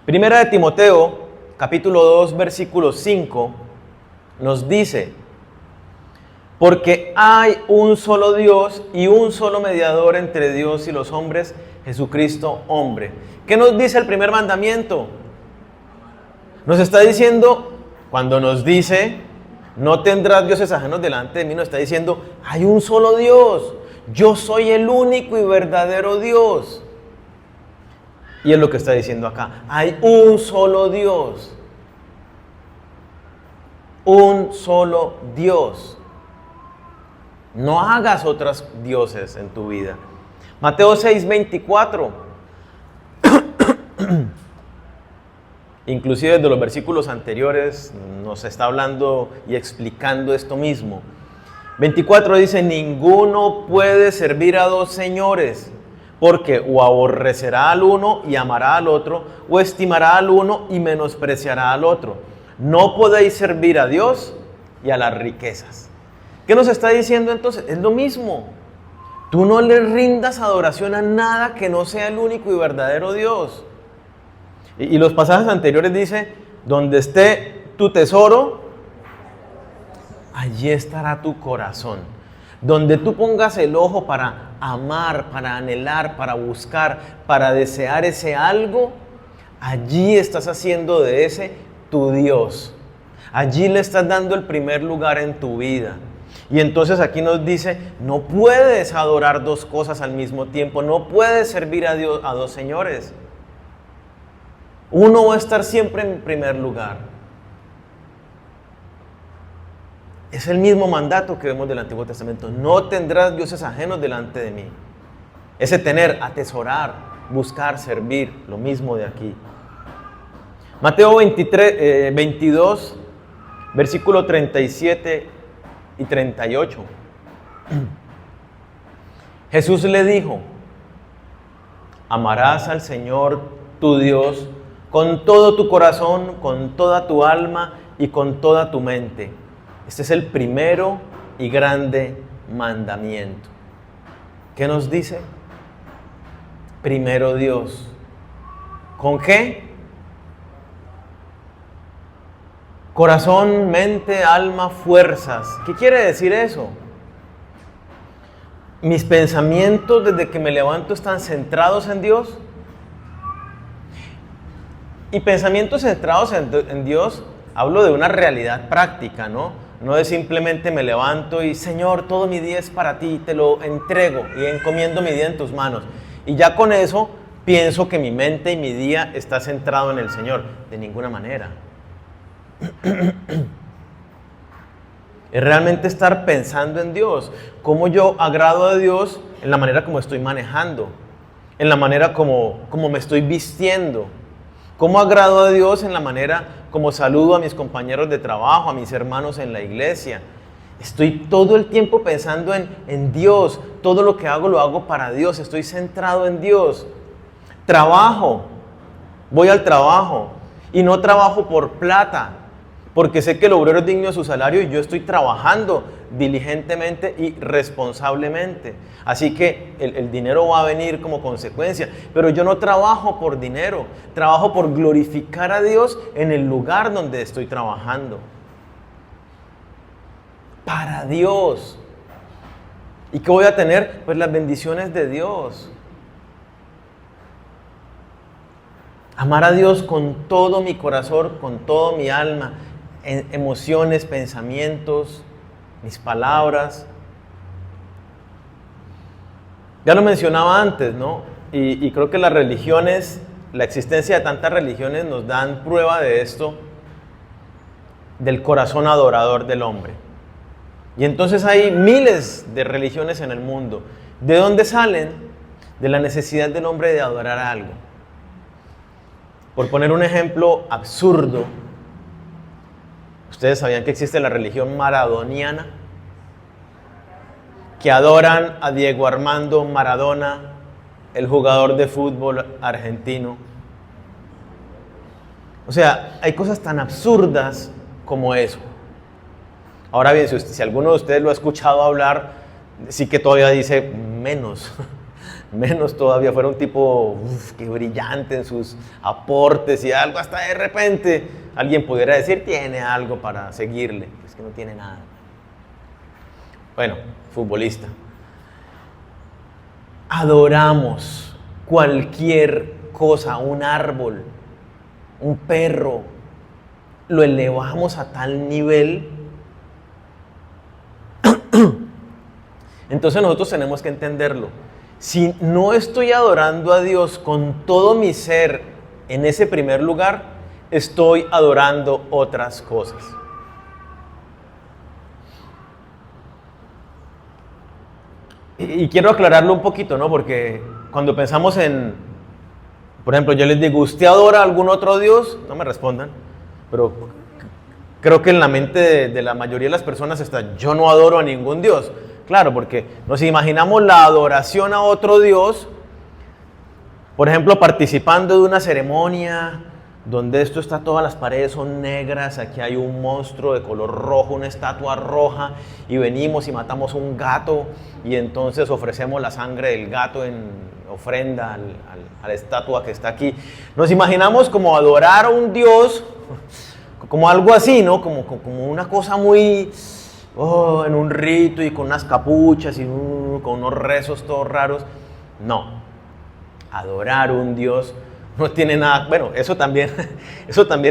Primera de Timoteo, capítulo 2, versículo 5, nos dice: porque hay un solo Dios y un solo mediador entre Dios y los hombres, Jesucristo hombre. ¿Qué nos dice el primer mandamiento? Nos está diciendo, cuando nos dice, no tendrás dioses ajenos delante de mí, nos está diciendo, hay un solo Dios. Yo soy el único y verdadero Dios. Y es lo que está diciendo acá. Hay un solo Dios. Un solo Dios. No hagas otros dioses en tu vida. Mateo 6:24. Inclusive desde los versículos anteriores nos está hablando y explicando esto mismo. 24 dice: ninguno puede servir a dos señores, porque o aborrecerá al uno y amará al otro, o estimará al uno y menospreciará al otro. No podéis servir a Dios y a las riquezas. ¿Qué nos está diciendo entonces? Es lo mismo. Tú no le rindas adoración a nada que no sea el único y verdadero Dios. Y los pasajes anteriores dice, donde esté tu tesoro, allí estará tu corazón. Donde tú pongas el ojo para amar, para anhelar, para buscar, para desear ese algo, allí estás haciendo de ese tu Dios. Allí le estás dando el primer lugar en tu vida. Y entonces aquí nos dice, no puedes adorar dos cosas al mismo tiempo, no puedes servir a Dios, a dos señores. Uno va a estar siempre en primer lugar. Es el mismo mandato que vemos del Antiguo Testamento. No tendrás dioses ajenos delante de mí. Ese tener, atesorar, buscar, servir, lo mismo de aquí. Mateo 22, versículo 37 y 38. Jesús le dijo, amarás al Señor tu Dios con todo tu corazón, con toda tu alma y con toda tu mente. Este es el primero y grande mandamiento. ¿Qué nos dice? Primero Dios. ¿Con qué? Corazón, mente, alma, fuerzas. ¿Qué quiere decir eso? ¿Mis pensamientos desde que me levanto están centrados en Dios? Y pensamientos centrados en Dios, hablo de una realidad práctica, ¿no? No es simplemente me levanto y Señor, todo mi día es para ti, te lo entrego y encomiendo mi día en tus manos. Y ya con eso pienso que mi mente y mi día está centrado en el Señor. De ninguna manera. Es realmente estar pensando en Dios. Cómo yo agrado a Dios en la manera como estoy manejando, en la manera como me estoy vistiendo. Cómo agrado a Dios en la manera como saludo a mis compañeros de trabajo, a mis hermanos en la iglesia. Estoy todo el tiempo pensando en Dios. Todo lo que hago lo hago para Dios. Estoy centrado en Dios. Trabajo. Voy al trabajo y no trabajo por plata, porque sé que el obrero es digno de su salario y yo estoy trabajando diligentemente y responsablemente. Así que el dinero va a venir como consecuencia. Pero yo no trabajo por dinero, trabajo por glorificar a Dios en el lugar donde estoy trabajando. Para Dios. ¿Y qué voy a tener? Pues las bendiciones de Dios. Amar a Dios con todo mi corazón, con toda mi alma, emociones, pensamientos, mis palabras. Ya lo mencionaba antes, ¿no? Y creo que las religiones, la existencia de tantas religiones nos dan prueba de esto, del corazón adorador del hombre. Y entonces hay miles de religiones en el mundo. ¿De dónde salen? De la necesidad del hombre de adorar a algo. Por poner un ejemplo absurdo, ¿ustedes sabían que existe la religión maradoniana? Que adoran a Diego Armando Maradona, el jugador de fútbol argentino. O sea, hay cosas tan absurdas como eso. Ahora bien, si alguno de ustedes lo ha escuchado hablar, sí que todavía dice menos todavía. Fuera un tipo que brillante en sus aportes y algo, hasta de repente alguien pudiera decir tiene algo para seguirle. Es que no tiene nada. Bueno, futbolista. Adoramos cualquier cosa, un árbol, un perro, lo elevamos a tal nivel. Entonces nosotros tenemos que entenderlo. Si no estoy adorando a Dios con todo mi ser en ese primer lugar, estoy adorando otras cosas. Y quiero aclararlo un poquito, ¿no? Porque cuando pensamos en, por ejemplo, yo les digo, ¿usted adora a algún otro Dios? No me respondan, pero creo que en la mente de la mayoría de las personas está, yo no adoro a ningún Dios. Claro, porque nos imaginamos la adoración a otro Dios, por ejemplo, participando de una ceremonia donde esto está, todas las paredes son negras, aquí hay un monstruo de color rojo, una estatua roja, y venimos y matamos un gato, y entonces ofrecemos la sangre del gato en ofrenda a la estatua que está aquí. Nos imaginamos como adorar a un Dios, como algo así, ¿no? Como una cosa muy... en un rito y con unas capuchas y con unos rezos todos raros. No, adorar a un Dios no tiene nada, bueno, eso también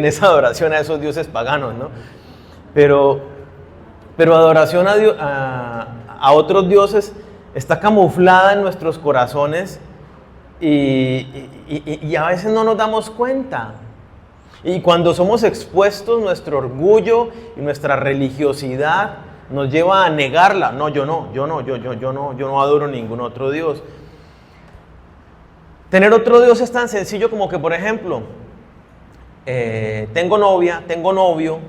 es adoración a esos dioses paganos, ¿no? Pero adoración a, Dios, a otros dioses está camuflada en nuestros corazones y a veces no nos damos cuenta. Y cuando somos expuestos, nuestro orgullo y nuestra religiosidad nos lleva a negarla. No, yo no adoro ningún otro Dios. Tener otro Dios es tan sencillo como que, por ejemplo, tengo novia, tengo novio,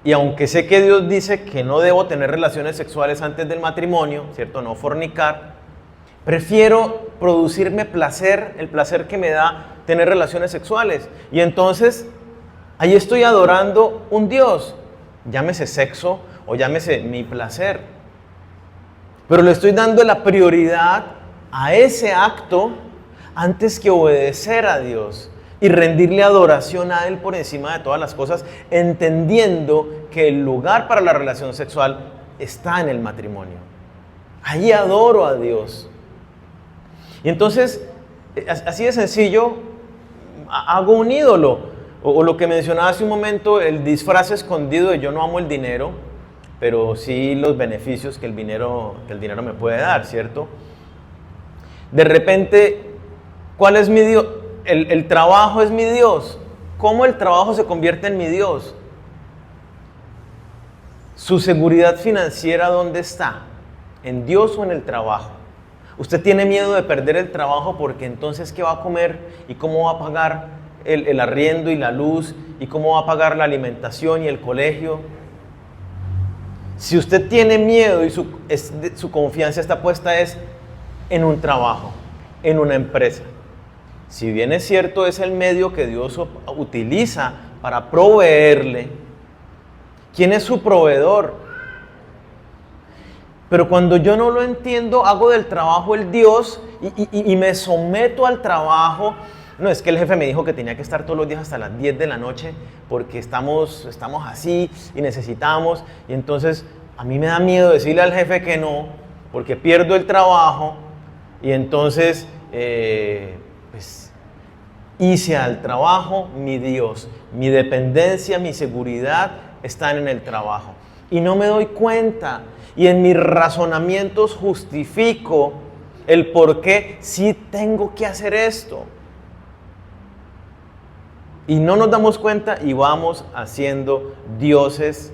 y aunque sé que Dios dice que no debo tener relaciones sexuales antes del matrimonio, ¿cierto? No fornicar, prefiero producirme placer, el placer que me da tener relaciones sexuales. Y entonces, ahí estoy adorando un Dios, llámese sexo o llámese mi placer. Pero le estoy dando la prioridad a ese acto antes que obedecer a Dios y rendirle adoración a Él por encima de todas las cosas, entendiendo que el lugar para la relación sexual está en el matrimonio. Ahí adoro a Dios. Y entonces, así de sencillo, hago un ídolo. O lo que mencionaba hace un momento, el disfraz escondido de yo no amo el dinero, pero sí los beneficios que el dinero me puede dar, ¿cierto? De repente, ¿cuál es mi Dios? El trabajo es mi Dios. ¿Cómo el trabajo se convierte en mi Dios? ¿Su seguridad financiera dónde está? ¿En Dios o en el trabajo? Usted tiene miedo de perder el trabajo porque entonces ¿qué va a comer? ¿Y cómo va a pagar el arriendo y la luz? ¿Y cómo va a pagar la alimentación y el colegio? Si usted tiene miedo y su confianza está puesta es en un trabajo, en una empresa. Si bien es cierto, es el medio que Dios utiliza para proveerle. ¿Quién es su proveedor? Pero cuando yo no lo entiendo, hago del trabajo el Dios y me someto al trabajo. No, es que el jefe me dijo que tenía que estar todos los días hasta las 10 de la noche porque estamos así y necesitamos. Y entonces a mí me da miedo decirle al jefe que no porque pierdo el trabajo y entonces pues hice al trabajo mi Dios. Mi dependencia, mi seguridad están en el trabajo. Y no me doy cuenta. Y en mis razonamientos justifico el por qué sí tengo que hacer esto. Y no nos damos cuenta y vamos haciendo dioses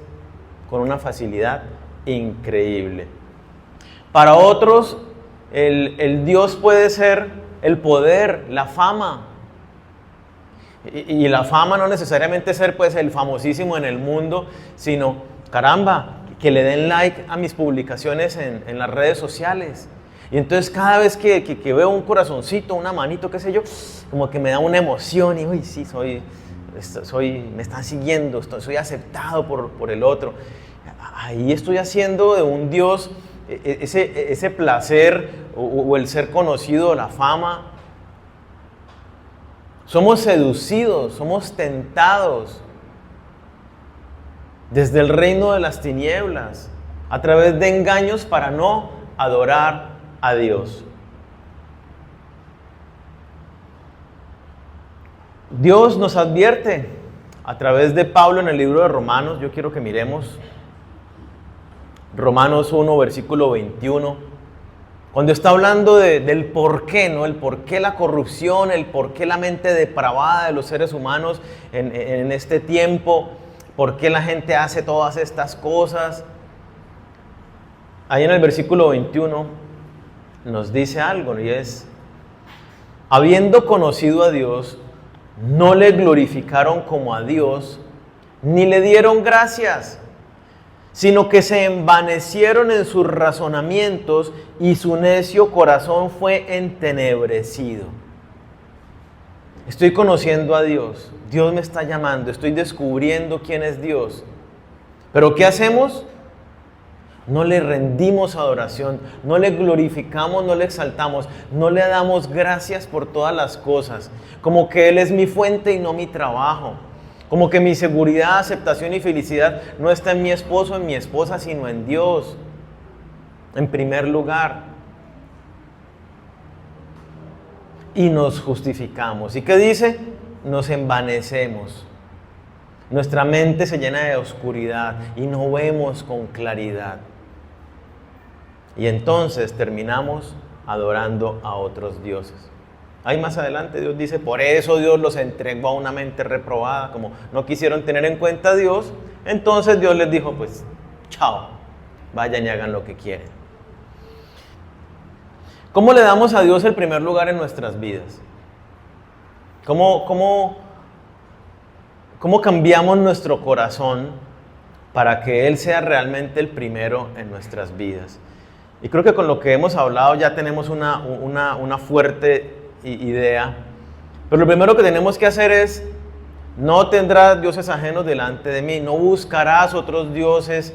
con una facilidad increíble. Para otros, el Dios puede ser el poder, la fama. Y la fama no necesariamente ser pues el famosísimo en el mundo, sino, caramba, que le den like a mis publicaciones en las redes sociales. Y entonces cada vez que veo un corazoncito, una manito, qué sé yo, como que me da una emoción y, uy, sí, me están siguiendo, soy aceptado por el otro. Ahí estoy haciendo de un Dios ese placer o el ser conocido, la fama. Somos seducidos, somos tentados desde el reino de las tinieblas a través de engaños para no adorar a Dios. Dios nos advierte a través de Pablo en el libro de Romanos. Yo quiero que miremos Romanos 1, versículo 21. Cuando está hablando del por qué, ¿no? El por qué la corrupción, el por qué la mente depravada de los seres humanos en este tiempo, por qué la gente hace todas estas cosas. Ahí en el versículo 21 nos dice algo, y es: habiendo conocido a Dios, no le glorificaron como a Dios, ni le dieron gracias, sino que se envanecieron en sus razonamientos y su necio corazón fue entenebrecido. Estoy conociendo a Dios, Dios me está llamando, estoy descubriendo quién es Dios. ¿Pero qué hacemos? No le rendimos adoración, no le glorificamos, no le exaltamos, no le damos gracias por todas las cosas, como que Él es mi fuente y no mi trabajo. Como que mi seguridad, aceptación y felicidad no está en mi esposo, en mi esposa, sino en Dios, en primer lugar. Y nos justificamos. ¿Y qué dice? Nos envanecemos. Nuestra mente se llena de oscuridad y no vemos con claridad. Y entonces terminamos adorando a otros dioses. Ahí más adelante Dios dice, por eso Dios los entregó a una mente reprobada, como no quisieron tener en cuenta a Dios, entonces Dios les dijo, pues, chao, vayan y hagan lo que quieren. ¿Cómo le damos a Dios el primer lugar en nuestras vidas? ¿Cómo cambiamos nuestro corazón para que Él sea realmente el primero en nuestras vidas? Y creo que con lo que hemos hablado ya tenemos una fuerte idea, pero lo primero que tenemos que hacer es: no tendrás dioses ajenos delante de mí, no buscarás otros dioses,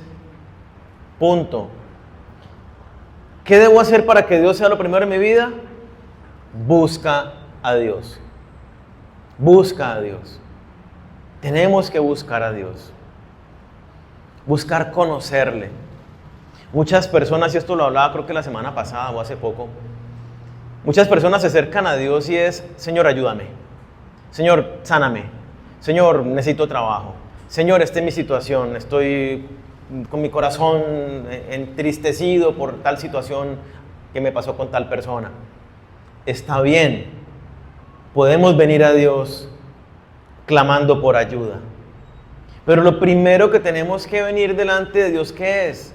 punto. ¿Qué debo hacer para que Dios sea lo primero en mi vida? Busca a Dios, busca a Dios. Tenemos que buscar a Dios, buscar conocerle. Muchas personas, y esto lo hablaba creo que la semana pasada o hace poco, muchas personas se acercan a Dios y es: Señor, ayúdame. Señor, sáname. Señor, necesito trabajo. Señor, esta es mi situación. Estoy con mi corazón entristecido por tal situación que me pasó con tal persona. Está bien. Podemos venir a Dios clamando por ayuda. Pero lo primero que tenemos que venir delante de Dios, ¿qué es?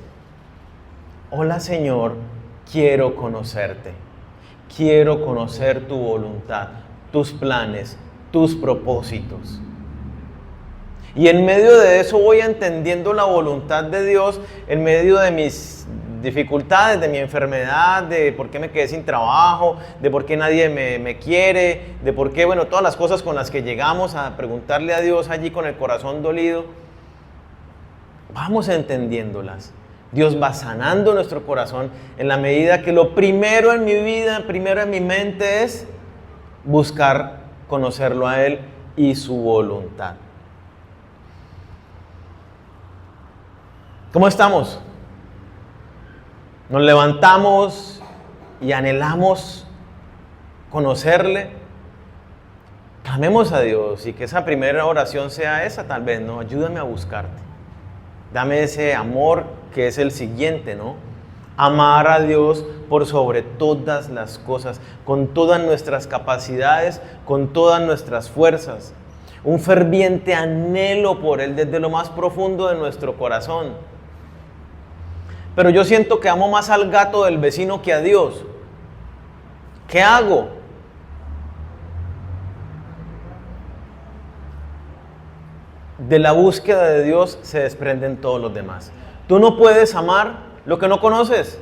Hola, Señor, quiero conocerte. Quiero conocer tu voluntad, tus planes, tus propósitos. Y en medio de eso voy entendiendo la voluntad de Dios, en medio de mis dificultades, de mi enfermedad, de por qué me quedé sin trabajo, de por qué nadie me quiere, de por qué, bueno, todas las cosas con las que llegamos a preguntarle a Dios allí con el corazón dolido. Vamos entendiéndolas. Dios va sanando nuestro corazón en la medida que lo primero en mi vida, primero en mi mente es buscar conocerlo a Él y su voluntad. ¿Cómo estamos? Nos levantamos y anhelamos conocerle. Clamemos a Dios y que esa primera oración sea esa, tal vez, ¿no? Ayúdame a buscarte. Dame ese amor que es el siguiente, ¿no? Amar a Dios por sobre todas las cosas, con todas nuestras capacidades, con todas nuestras fuerzas. Un ferviente anhelo por Él desde lo más profundo de nuestro corazón. Pero yo siento que amo más al gato del vecino que a Dios. ¿Qué hago? De la búsqueda de Dios se desprenden todos los demás. Tú no puedes amar lo que no conoces.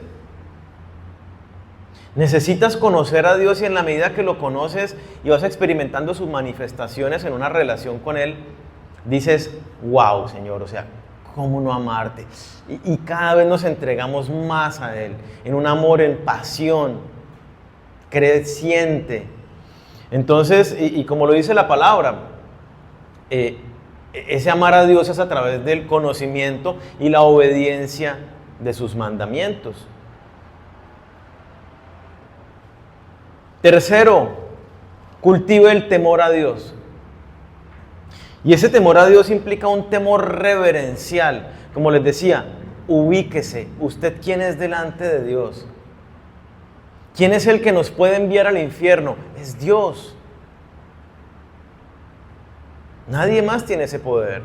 Necesitas conocer a Dios, y en la medida que lo conoces y vas experimentando sus manifestaciones en una relación con Él, dices, wow, Señor, o sea, ¿cómo no amarte? Y cada vez nos entregamos más a Él, en un amor, en pasión, creciente. Entonces, y como lo dice la palabra, ese amar a Dios es a través del conocimiento y la obediencia de sus mandamientos. Tercero, cultive el temor a Dios. Y ese temor a Dios implica un temor reverencial. Como les decía, ubíquese. ¿Usted quién es delante de Dios? ¿Quién es el que nos puede enviar al infierno? Es Dios. Nadie más tiene ese poder.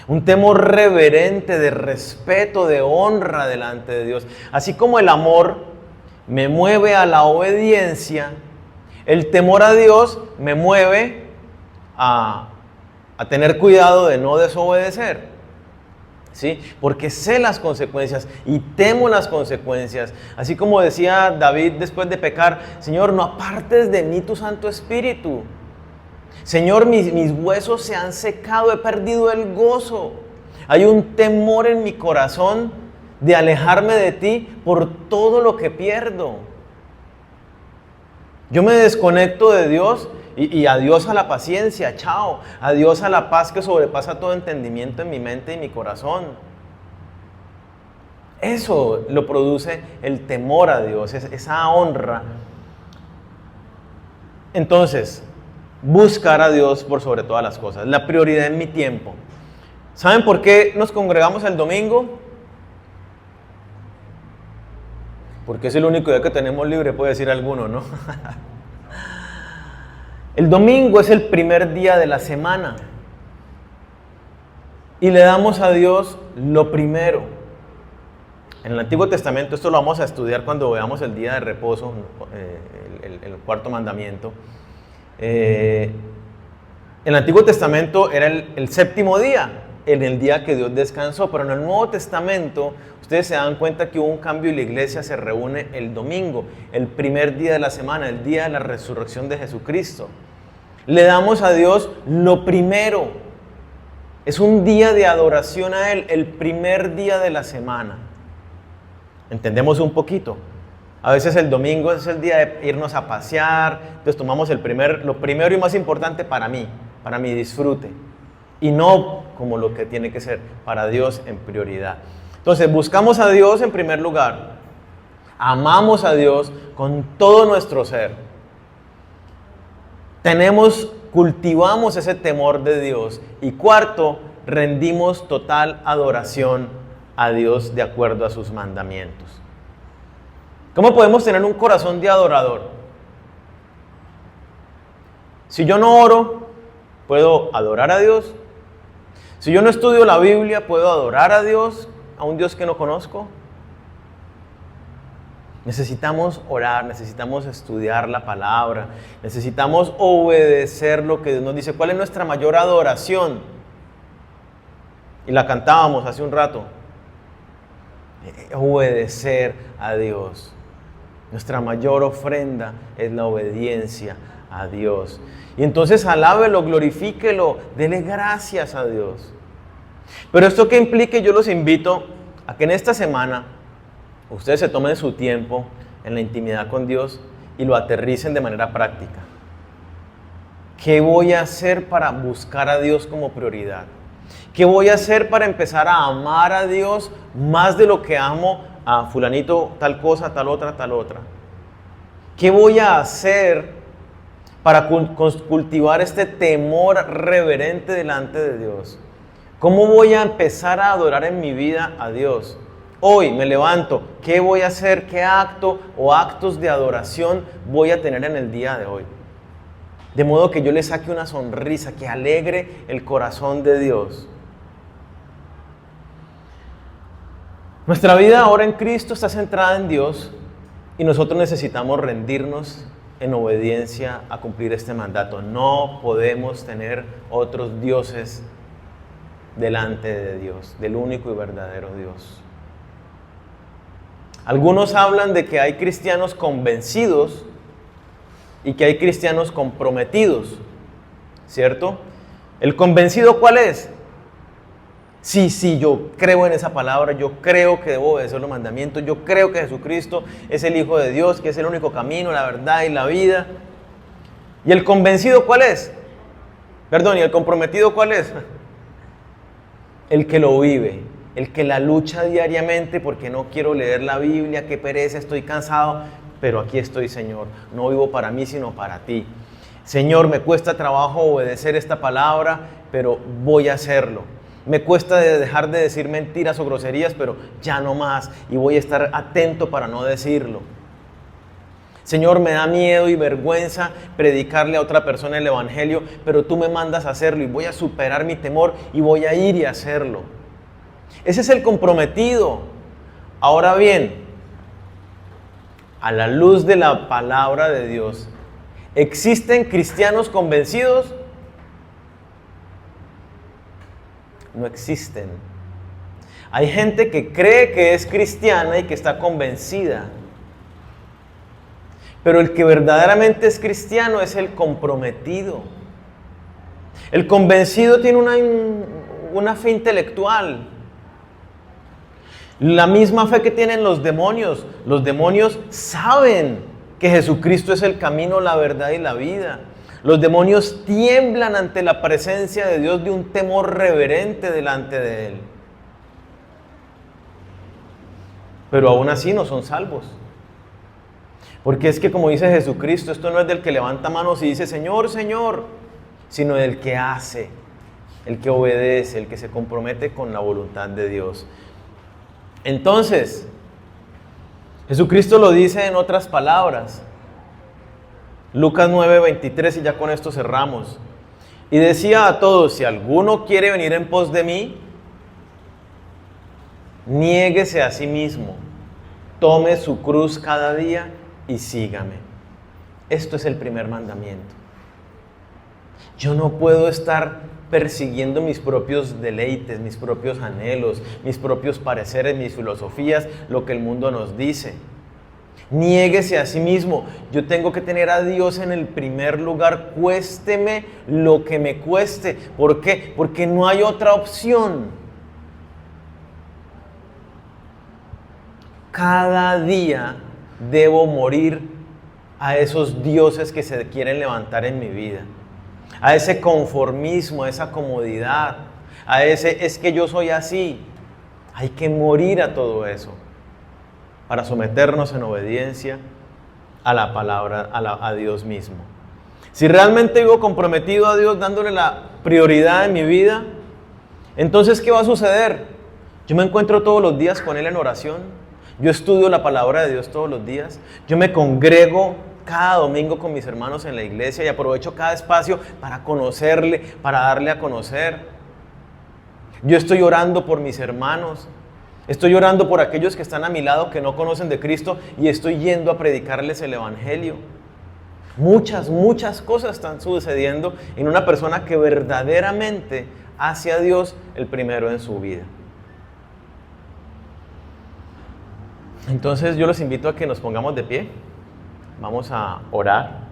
Un temor reverente, de respeto, de honra delante de Dios. Así como el amor me mueve a la obediencia, el temor a Dios me mueve a tener cuidado de no desobedecer. ¿Sí? Porque sé las consecuencias y temo las consecuencias. Así como decía David después de pecar, Señor, no apartes de mí tu Santo Espíritu. Señor, mis huesos se han secado, he perdido el gozo. Hay un temor en mi corazón de alejarme de ti por todo lo que pierdo. Yo me desconecto de Dios y adiós a la paciencia, chao. Adiós a la paz que sobrepasa todo entendimiento en mi mente y mi corazón. Eso lo produce el temor a Dios, esa honra. Entonces, buscar a Dios por sobre todas las cosas, la prioridad en mi tiempo. ¿Saben por qué nos congregamos el domingo? Porque es el único día que tenemos libre, puede decir alguno, ¿no? El domingo es el primer día de la semana y le damos a Dios lo primero. En el Antiguo Testamento, esto lo vamos a estudiar cuando veamos el día de reposo, el cuarto mandamiento. En el Antiguo Testamento era el séptimo día, en el día que Dios descansó, pero en el Nuevo Testamento ustedes se dan cuenta que hubo un cambio y la iglesia se reúne el domingo, el primer día de la semana, el día de la resurrección de Jesucristo. Le damos a Dios lo primero. Es un día de adoración a Él, el primer día de la semana. ¿Entendemos un poquito? A veces el domingo es el día de irnos a pasear, entonces tomamos lo primero y más importante para mi disfrute. Y no como lo que tiene que ser para Dios en prioridad. Entonces buscamos a Dios en primer lugar. Amamos a Dios con todo nuestro ser. Cultivamos ese temor de Dios. Y cuarto, rendimos total adoración a Dios de acuerdo a sus mandamientos. ¿Cómo podemos tener un corazón de adorador? Si yo no oro, ¿puedo adorar a Dios? Si yo no estudio la Biblia, ¿puedo adorar a Dios, a un Dios que no conozco? Necesitamos orar, necesitamos estudiar la palabra, necesitamos obedecer lo que Dios nos dice. ¿Cuál es nuestra mayor adoración? Y la cantábamos hace un rato. Obedecer a Dios. Nuestra mayor ofrenda es la obediencia a Dios. Y entonces alábelo, glorifíquelo, dele gracias a Dios. Pero esto que implique, yo los invito a que en esta semana ustedes se tomen su tiempo en la intimidad con Dios y lo aterricen de manera práctica. ¿Qué voy a hacer para buscar a Dios como prioridad? ¿Qué voy a hacer para empezar a amar a Dios más de lo que amo a fulanito, tal cosa, tal otra, tal otra? ¿Qué voy a hacer para cultivar este temor reverente delante de Dios? ¿Cómo voy a empezar a adorar en mi vida a Dios? Hoy me levanto, ¿qué voy a hacer? ¿Qué acto o actos de adoración voy a tener en el día de hoy? De modo que yo le saque una sonrisa que alegre el corazón de Dios. Nuestra vida ahora en Cristo está centrada en Dios y nosotros necesitamos rendirnos en obediencia a cumplir este mandato. No podemos tener otros dioses delante de Dios, del único y verdadero Dios. Algunos hablan de que hay cristianos convencidos y que hay cristianos comprometidos, ¿cierto? ¿El convencido cuál es? Sí, yo creo en esa palabra, yo creo que debo obedecer los mandamientos, yo creo que Jesucristo es el Hijo de Dios, que es el único camino, la verdad y la vida. ¿Y el convencido cuál es? Perdón, ¿y el comprometido cuál es? El que lo vive, el que la lucha diariamente porque no quiero leer la Biblia, qué pereza, estoy cansado, pero aquí estoy, Señor, no vivo para mí, sino para ti. Señor, me cuesta trabajo obedecer esta palabra, pero voy a hacerlo. Me cuesta dejar de decir mentiras o groserías, pero ya no más, y voy a estar atento para no decirlo. Señor, me da miedo y vergüenza predicarle a otra persona el evangelio, pero tú me mandas a hacerlo y voy a superar mi temor y voy a ir y hacerlo. Ese es el comprometido. Ahora bien, a la luz de la palabra de Dios, ¿existen cristianos convencidos? No existen. Hay gente que cree que es cristiana y que está convencida. Pero el que verdaderamente es cristiano es el comprometido. El convencido tiene una fe intelectual. La misma fe que tienen los demonios. Los demonios saben que Jesucristo es el camino, la verdad y la vida. Los demonios tiemblan ante la presencia de Dios de un temor reverente delante de Él. Pero aún así no son salvos. Porque es que como dice Jesucristo, esto no es del que levanta manos y dice Señor, Señor, sino del que hace, el que obedece, el que se compromete con la voluntad de Dios. Entonces, Jesucristo lo dice en otras palabras. Lucas 9:23, y ya con esto cerramos. Y decía a todos, si alguno quiere venir en pos de mí, niéguese a sí mismo, tome su cruz cada día y sígame. Esto es el primer mandamiento. Yo no puedo estar persiguiendo mis propios deleites, mis propios anhelos, mis propios pareceres, mis filosofías, lo que el mundo nos dice. Niéguese a sí mismo. Yo tengo que tener a Dios en el primer lugar, cuésteme lo que me cueste. ¿Por qué? Porque no hay otra opción. Cada día debo morir a esos dioses que se quieren levantar en mi vida, a ese conformismo, a esa comodidad, a ese es que yo soy así. Hay que morir a todo eso para someternos en obediencia a la palabra, a Dios mismo. Si realmente vivo comprometido a Dios, dándole la prioridad en mi vida, entonces ¿qué va a suceder? Yo me encuentro todos los días con Él en oración, yo estudio la palabra de Dios todos los días, yo me congrego cada domingo con mis hermanos en la iglesia y aprovecho cada espacio para conocerle, para darle a conocer. Yo estoy orando por mis hermanos, estoy orando por aquellos que están a mi lado que no conocen de Cristo y estoy yendo a predicarles el evangelio. Muchas cosas están sucediendo en una persona que verdaderamente hace a Dios el primero en su vida. Entonces yo los invito a que nos pongamos de pie. Vamos a orar.